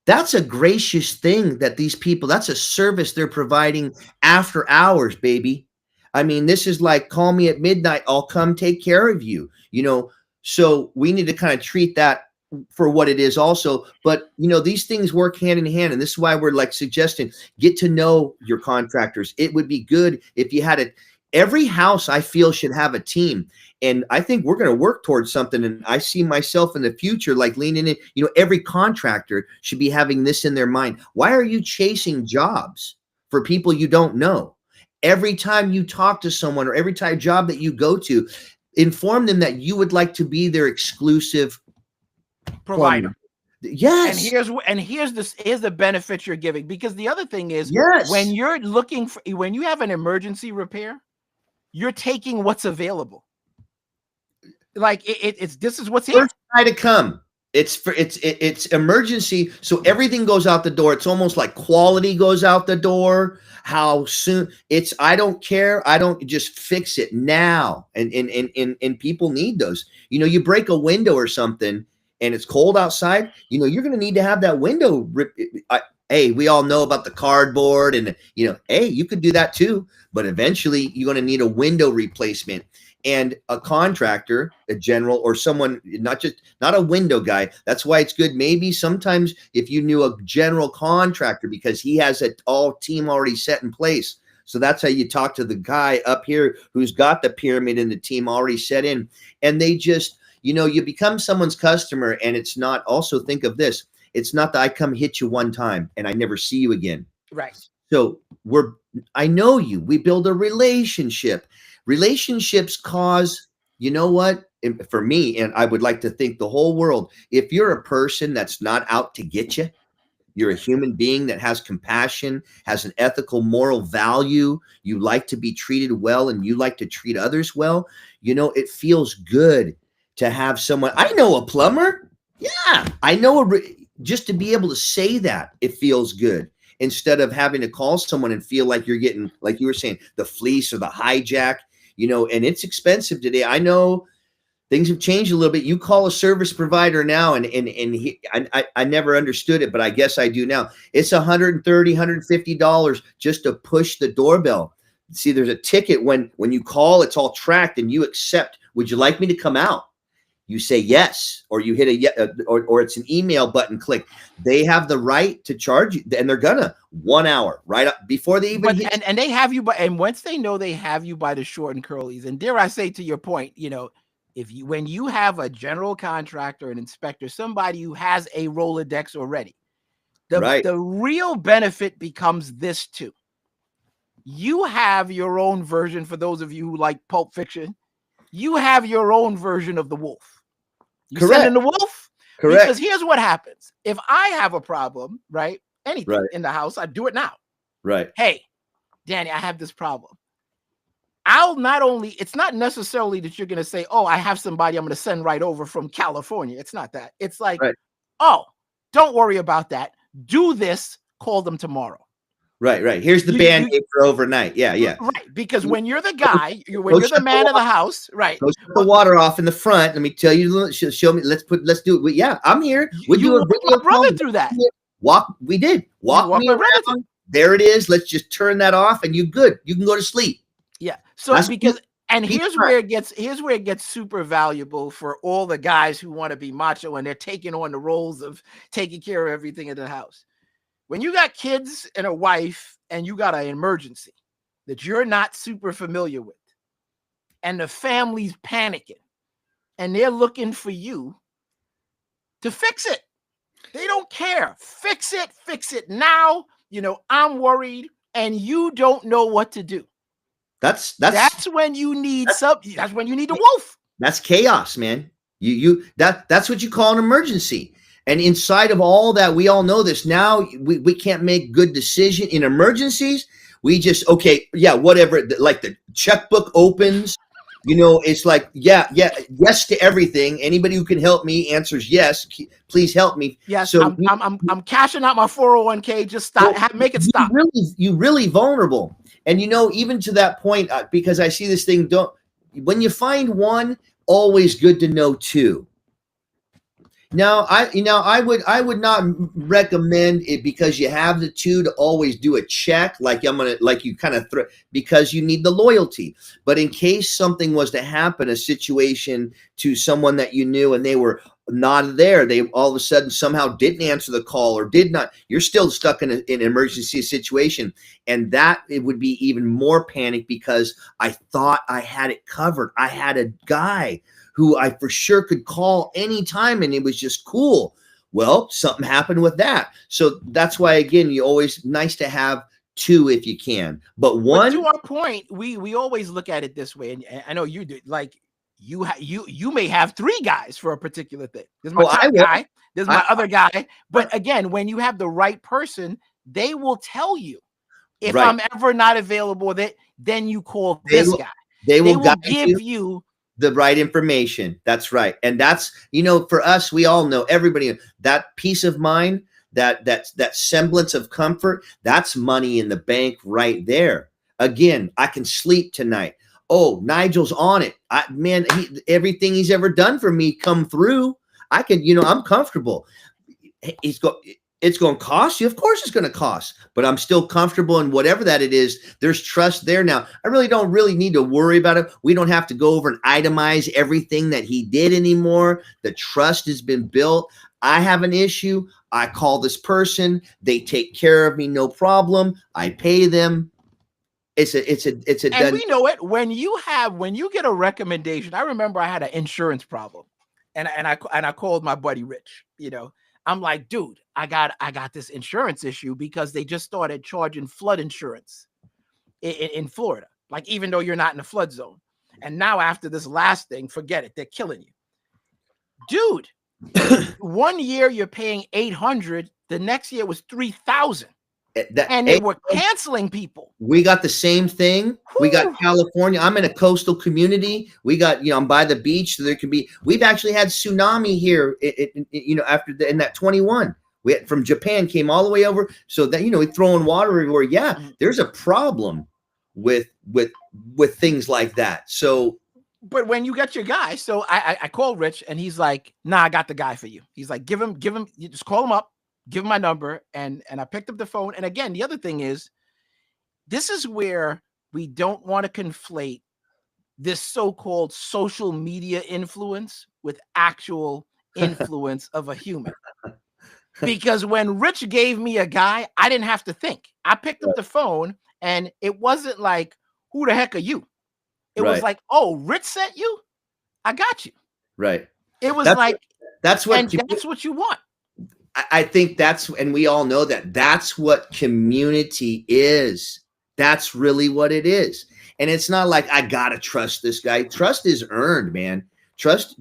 That's a gracious thing that these people, that's a service they're providing after hours, baby. I mean, this is like, call me at midnight, I'll come take care of you, so we need to kind of treat that for what it is also. But, these things work hand in hand. And this is why we're like suggesting, get to know your contractors. It would be good if you had every house, I feel, should have a team. And I think we're going to work towards something. And I see myself in the future, like leaning in, every contractor should be having this in their mind. Why are you chasing jobs for people you don't know? Every time you talk to someone, or every time job that you go to, inform them that you would like to be their exclusive provider. Yes. And here's the benefit you're giving, because the other thing is, yes, when you have an emergency repair, you're taking what's available. Like this is what's here. First guy to come. It's emergency, so everything goes out the door. It's almost like quality goes out the door. How soon? I don't care. I don't, just fix it now. And people need those. You break a window or something, and it's cold outside. You're going to need to have that window. Hey, we all know about the cardboard, and hey, you could do that too. But eventually, you're going to need a window replacement. And a contractor, a general, or someone, not a window guy. That's why it's good. Maybe sometimes if you knew a general contractor, because he has a all team already set in place. So that's how you talk to the guy up here who's got the pyramid and the team already set in. And they just, you become someone's customer. And it's not, also think of this, it's not that I come hit you one time and I never see you again. Right. So I know you, we build a relationship. Relationships cause, what, for me, and I would like to think the whole world, if you're a person that's not out to get you, you're a human being that has compassion, has an ethical, moral value, you like to be treated well, and you like to treat others well, it feels good to have someone. I know a plumber. Yeah, I know just to be able to say that, it feels good. Instead of having to call someone and feel like you're getting, like you were saying, the fleece or the hijack. And it's expensive today. I know things have changed a little bit. You call a service provider now, and I never understood it, but I guess I do now. It's $130, $150 just to push the doorbell. See, there's a ticket when you call, it's all tracked, and you accept. Would you like me to come out? You say yes, or you hit or it's an email button click. They have the right to charge you, and they're gonna 1 hour right up before they even hit. And they have you and once they know they have you by the short and curlies, and dare I say, to your point, when you have a general contractor, an inspector, somebody who has a Rolodex already, the real benefit becomes this too. You have your own version. For those of you who like Pulp Fiction, you have your own version of the wolf. You send in the wolf. Correct. Because here's what happens. If I have a problem, right? Anything in the house, I do it now. Right. Hey, Danny, I have this problem. it's not necessarily that you're going to say, oh, I have somebody I'm going to send right over from California. It's not that. It's like, Right. oh, don't worry about that. Do this. Call them tomorrow. Right. Here's the Band-Aid for overnight. Yeah. Right. Because when you're the guy, when you're the man of the house, right. Go shut the water off in the front. Let me tell you, show me. Let's do it. Yeah, I'm here. We do a video. My brother through that. We did. Walk me around. There it is. Let's just turn that off and you good. You can go to sleep. Yeah. So here's where it gets super valuable for all the guys who want to be macho and they're taking on the roles of taking care of everything in the house. When you got kids and a wife and you got an emergency that you're not super familiar with, and the family's panicking and they're looking for you to fix it. They don't care. Fix it now. I'm worried and you don't know what to do. That's when you need that's when you need the wolf. That's chaos, man. That's what you call an emergency. And inside of all that, we all know this. Now we can't make good decision in emergencies. We just, whatever, like the checkbook opens, it's like, yes to everything. Anybody who can help me answers yes. Please help me. Yes, so I'm cashing out my 401k. Just stop. Make it stop. You really vulnerable. And even to that point, because I see this thing. When you find one, always good to know two. Now, I would not recommend it because you have the two to always do a check, because you need the loyalty. But in case something was to happen, a situation to someone that you knew and they were not there, they all of a sudden somehow didn't answer the call or did not, you're still stuck in an emergency situation. And that it would be even more panic because I thought I had it covered. I had a guy who I for sure could call anytime and it was just cool. Well, something happened with that. So that's why, again, you always nice to have two if you can. But one, to our point, we always look at it this way. And I know you do. Like you may have three guys for a particular thing. There's my top guy. There's my other guy. But again, when you have the right person, they will tell you if I'm ever not available, then you call this guy. They will give you the right information. That's right. And that's, for us, we all know, everybody, that peace of mind, that semblance of comfort, that's money in the bank right there. Again, I can sleep tonight. Oh, Nigel's on it. Everything he's ever done for me come through. I can, I'm comfortable. It's going to cost you. Of course it's going to cost, but I'm still comfortable in whatever that it is. There's trust there. Now, I really don't need to worry about it. We don't have to go over and itemize everything that he did anymore. The trust has been built. I have an issue. I call this person. They take care of me. No problem. I pay them. It's a and we know it when you get a recommendation. I remember I had an insurance problem and I called my buddy Rich, I'm like, dude, I got this insurance issue because they just started charging flood insurance in Florida. Like, even though you're not in a flood zone. And now after this last thing, forget it. They're killing you. Dude, 1 year you're paying $800. The next year was $3,000. And they were canceling people. We got the same thing. We got California. I'm in a coastal community. We got, I'm by the beach. So we've actually had tsunami here, after in that 21. We had, from Japan came all the way over. So that, we're throwing water everywhere. Yeah, there's a problem with things like that. So, but when you get your guy, so I called Rich and he's like, nah, I got the guy for you. He's like, give him, you just call him up. Give him my number, and I picked up the phone. And again, the other thing is, this is where we don't want to conflate this so-called social media influence with actual influence of a human. Because when Rich gave me a guy, I didn't have to think. I picked up the phone, and it wasn't like, who the heck are you? It was like, oh, Rich sent you? I got you. Right. It was that's what you want. I think and we all know that's what community is. That's really what it is. And it's not like I got to trust this guy. Trust is earned, man. Trust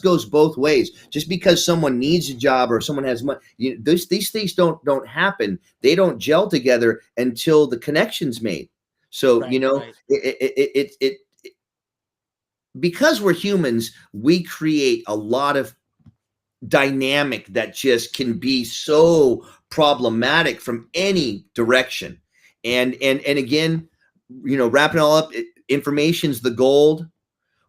goes both ways. Just because someone needs a job or someone has money, these things don't happen. They don't gel together until the connection's made. So, Right, right, because we're humans, we create a lot of dynamic that just can be so problematic from any direction. And again, wrapping it all up, information's the gold.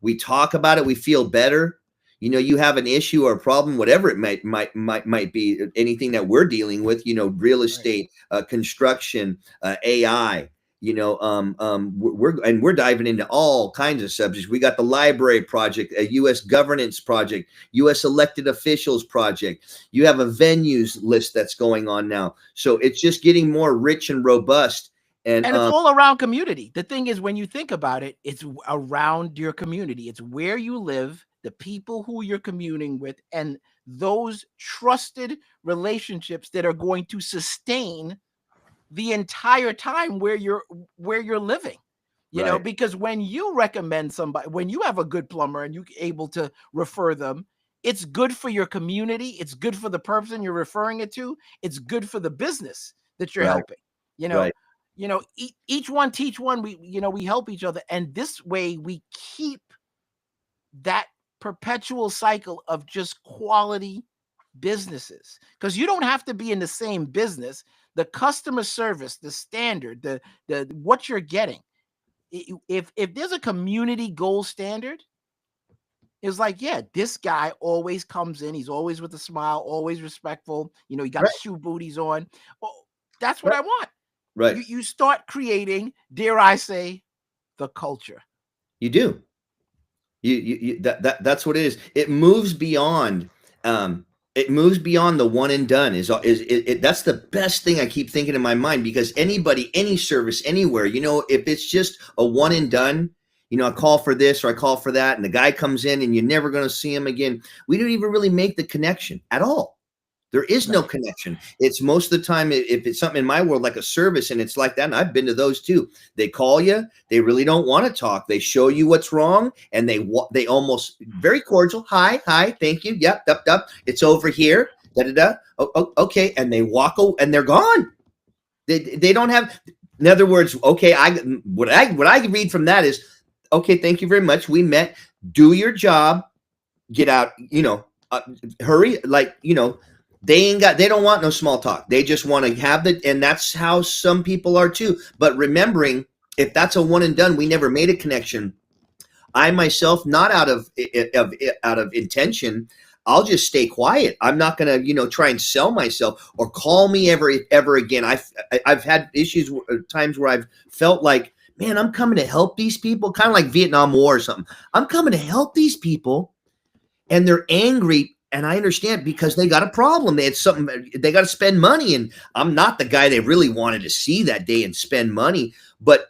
We talk about it, we feel better. You have an issue or a problem, whatever it might be, anything that we're dealing with, real right. estate, construction, AI. We're diving into all kinds of subjects. We got the library project, a U.S. governance project, U.S. elected officials project. You have a venues list that's going on now, so it's just getting more rich and robust. And And it's all around community. The thing is, when you think about it, it's around your community. It's where you live, the people who you're communing with, and those trusted relationships that are going to sustain the entire time where you're living. right, Because when you recommend somebody, when you have a good plumber and you're able to refer them, it's good for your community, it's good for the person you're referring it to, it's good for the business that you're right, helping. You know, right. each one teach one. We help each other, and this way we keep that perpetual cycle of just quality businesses, because you don't have to be in the same business. The customer service, the standard, the what you're getting, if there's a community gold standard, it's like, yeah, this guy always comes in, he's always with a smile, always respectful, he got Right, shoe booties on. Oh, that's what right, I want. right. You start creating, dare I say, the culture. You do. That's what it is. It moves beyond. It moves beyond the one and done. That's the best thing I keep thinking in my mind, because anybody, any service, anywhere, if it's just a one and done, I call for this or I call for that, and the guy comes in and you're never going to see him again. We don't even really make the connection at all. There is no Right. connection. It's most of the time, if it's something in my world like a service, and it's like that, and I've been to those too. They call you, they really don't want to talk. They show you what's wrong, and they almost very cordial. Hi, thank you. Yep, it's over here. Da da da. Okay, and they walk and they're gone. They don't have. In other words, okay, what I read from that is, okay, thank you very much. We met. Do your job. Get out. Hurry. They don't want no small talk. They just want to have and that's how some people are too. But remembering, if that's a one and done, we never made a connection. I myself, not out of intention, I'll just stay quiet. I'm not going to, try and sell myself or call me ever again. I've had issues, times where I've felt like, man, I'm coming to help these people, kind of like Vietnam War or something. I'm coming to help these people, and they're angry. And I understand, because they got a problem. They had something, they got to spend money. And I'm not the guy they really wanted to see that day and spend money, but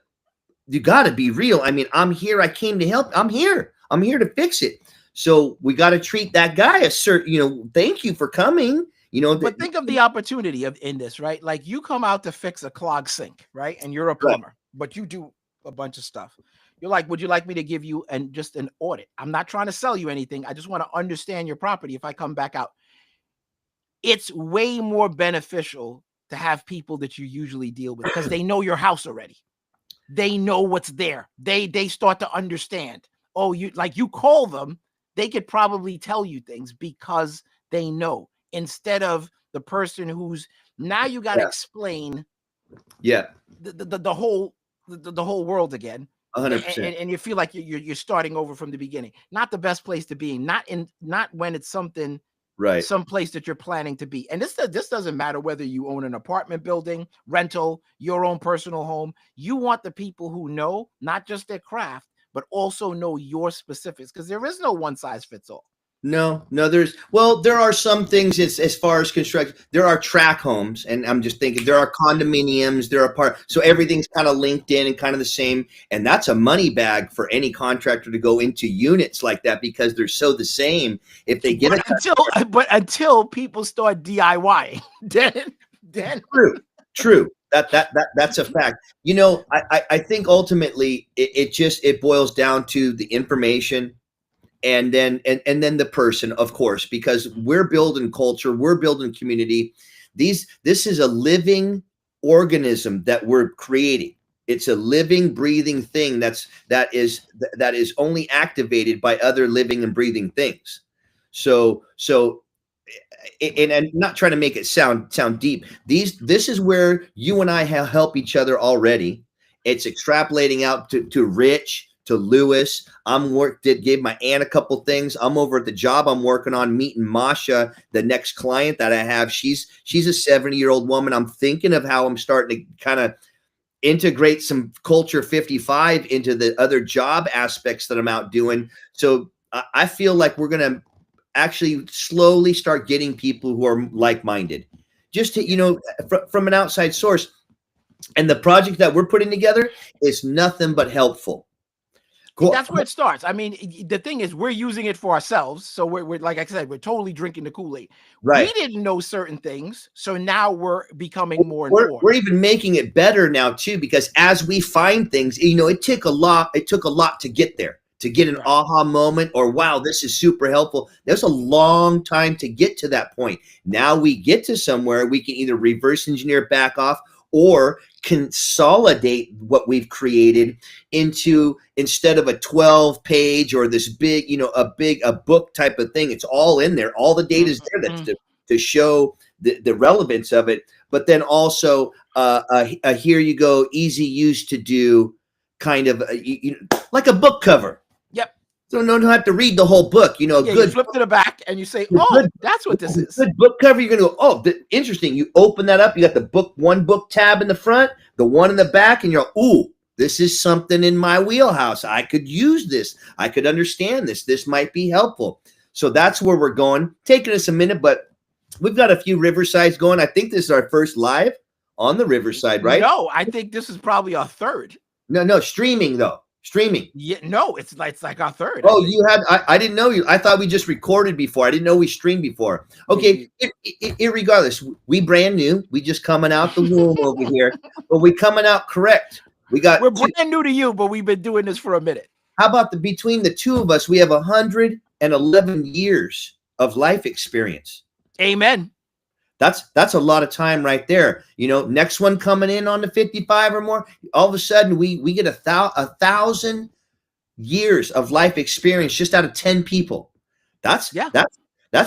you got to be real. I mean, I'm here. I came to help. I'm here to fix it. So we got to treat that guy a certain, thank you for coming. But think of the opportunity in this, right? Like, you come out to fix a clogged sink, right? And you're a Right. plumber, but you do a bunch of stuff. You're like, would you like me to give you just an audit? I'm not trying to sell you anything. I just want to understand your property if I come back out. It's way more beneficial to have people that you usually deal with, because they know your house already. They know what's there. They start to understand. Oh, you call them, they could probably tell you things because they know, instead of the person who's now you got to explain Yeah. the whole world again. 100%. And you feel like you're starting over from the beginning. Not the best place to be. Not when it's something, Right. some place that you're planning to be. And this doesn't matter whether you own an apartment building, rental, your own personal home. You want the people who know not just their craft, but also know your specifics, because there is no one size fits all. No, there are some things as far as construction. There are track homes, and I'm just thinking there are condominiums, there are so everything's kind of linked in and kind of the same. And that's a money bag for any contractor to go into units like that, because they're so the same. If they get until people start DIYing, then true. That's a fact. I think ultimately it boils down to the information. And then the person, of course, because we're building culture, we're building community. This is a living organism that we're creating. It's a living, breathing thing that is only activated by other living and breathing things. So and I'm not trying to make it sound deep. This is where you and I help each other already. It's extrapolating out to Rich, to Lewis. Gave my aunt a couple things. I'm over at the job I'm working on meeting Masha, the next client that I have. She's a 70-year-old woman. I'm thinking of how I'm starting to kind of integrate some culture 55 into the other job aspects that I'm out doing. So I feel like we're going to actually slowly start getting people who are like-minded, just to, from an outside source. And the project that we're putting together is nothing but helpful. Cool. That's where it starts. I mean, the thing is, we're using it for ourselves. So we're like I said, we're totally drinking the Kool-Aid. Right. We didn't know certain things. So now we're becoming more informed. We're even making it better now too, because as we find things, it took a lot to get there, to get an aha moment, or wow, this is super helpful. There's a long time to get to that point. Now we get to somewhere we can either reverse engineer back off or consolidate what we've created into, instead of a 12-page or this big, a book type of thing. It's all in there. All the data is there that's to show the relevance of it. But then also here you go, easy use to do, kind of like a book cover. Yep. So don't have to read the whole book, good. You flip to the back and you say, oh, that's what this is. Good book cover. You're going to go, oh, interesting. You open that up. You got the one book tab in the front, the one in the back, and you're like, ooh, this is something in my wheelhouse. I could use this. I could understand this. This might be helpful. So that's where we're going. Taking us a minute, but we've got a few Riversides going. I think this is our first live on the Riverside, right? No, I think this is probably our third. No, streaming though. Streaming. Yeah, no, it's like our third. Oh, you had, I didn't know you. I thought we just recorded before. I didn't know we streamed before. Okay. Irregardless, we brand new. We just coming out the womb over here, but we coming out correct. We're brand new to you, but we've been doing this for a minute. How about between the two of us, we have 111 years of life experience. Amen. That's a lot of time right there. Next one coming in on the 55 or more, all of a sudden we get 1,000 years of life experience just out of 10 people. That's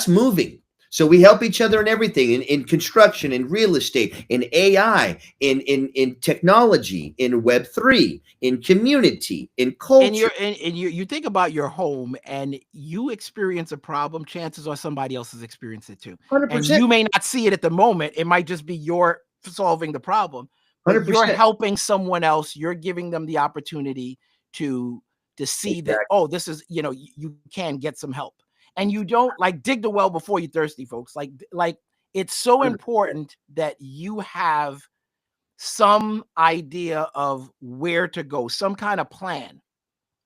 moving. So we help each other in everything, in construction, in real estate, in AI, in technology, in Web3, in community, in culture. And you think about your home and you experience a problem, chances are somebody else has experienced it too. 100%. And you may not see it at the moment. It might just be you're solving the problem. 100%. You're helping someone else. You're giving them the opportunity to see that, oh, this is, you can get some help. And you don't dig the well before you're thirsty, folks. Like it's so important that you have some idea of where to go, some kind of plan,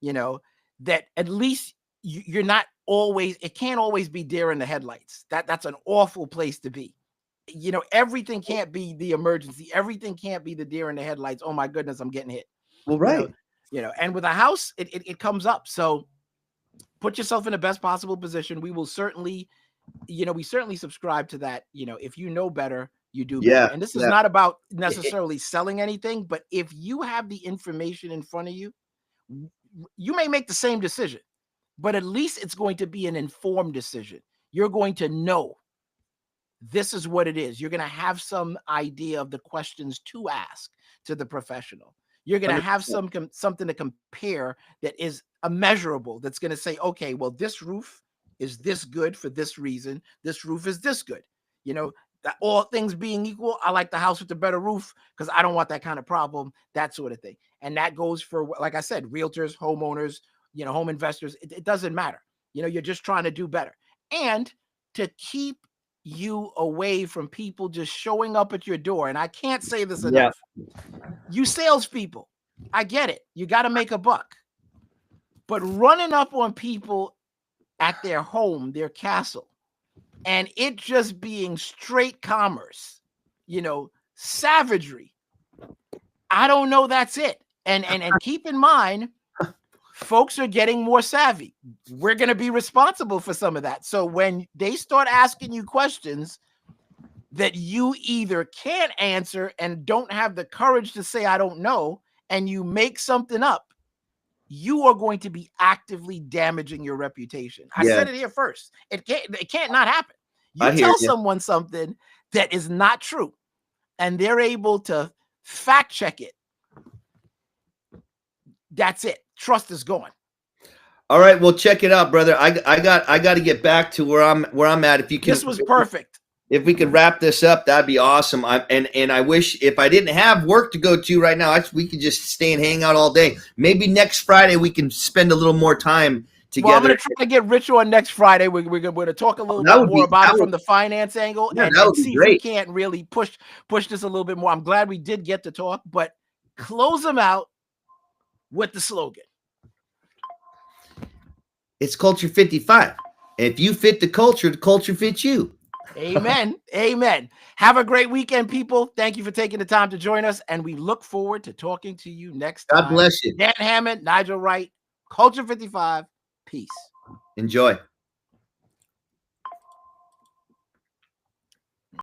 that at least you're not always, it can't always be deer in the headlights. That's an awful place to be. Everything can't be the emergency. Everything can't be the deer in the headlights. Oh my goodness, I'm getting hit. Well, right. And with a house, it comes up. So put yourself in the best possible position. We will certainly, we certainly subscribe to that. If you know better, you do better. And this is not about necessarily selling anything, but if you have the information in front of you, you may make the same decision, but at least it's going to be an informed decision. You're going to know this is what it is. You're going to have some idea of the questions to ask to the professional. You're going to have something to compare that is immeasurable, that's going to say, okay, well, this roof is this good for this reason. This roof is this good. That all things being equal, I like the house with the better roof because I don't want that kind of problem, that sort of thing. And that goes for, like I said, realtors, homeowners, home investors. It doesn't matter. You're just trying to do better. And to keep you away from people just showing up at your door. And I can't say this enough. You salespeople, I get it. You got to make a buck. But running up on people at their home, their castle, and it just being straight commerce, savagery, I don't know that's it. And keep in mind, folks are getting more savvy. We're going to be responsible for some of that. So when they start asking you questions that you either can't answer and don't have the courage to say, I don't know, and you make something up, you are going to be actively damaging your reputation. I said it here first. It can't not happen. You tell someone something that is not true, and they're able to fact check it. That's it. Trust is gone. All right, well, check it out, brother. I got to get back to where I'm at. If you can, this was perfect. If we could wrap this up, that'd be awesome. And I wish if I didn't have work to go to right now, we could just stay and hang out all day. Maybe next Friday we can spend a little more time together. Well, I'm going to try to get Rich on next Friday. We're going to talk a little bit more about it from the finance angle and see if we can't really push this a little bit more. I'm glad we did get to talk, but close them out with the slogan. It's Culture 55. If you fit the culture fits you. Amen. Amen. Have a great weekend, people. Thank you for taking the time to join us, and we look forward to talking to you next time. God bless you. Dan Hammond, Nigel Wright, Culture 55. Peace. Enjoy.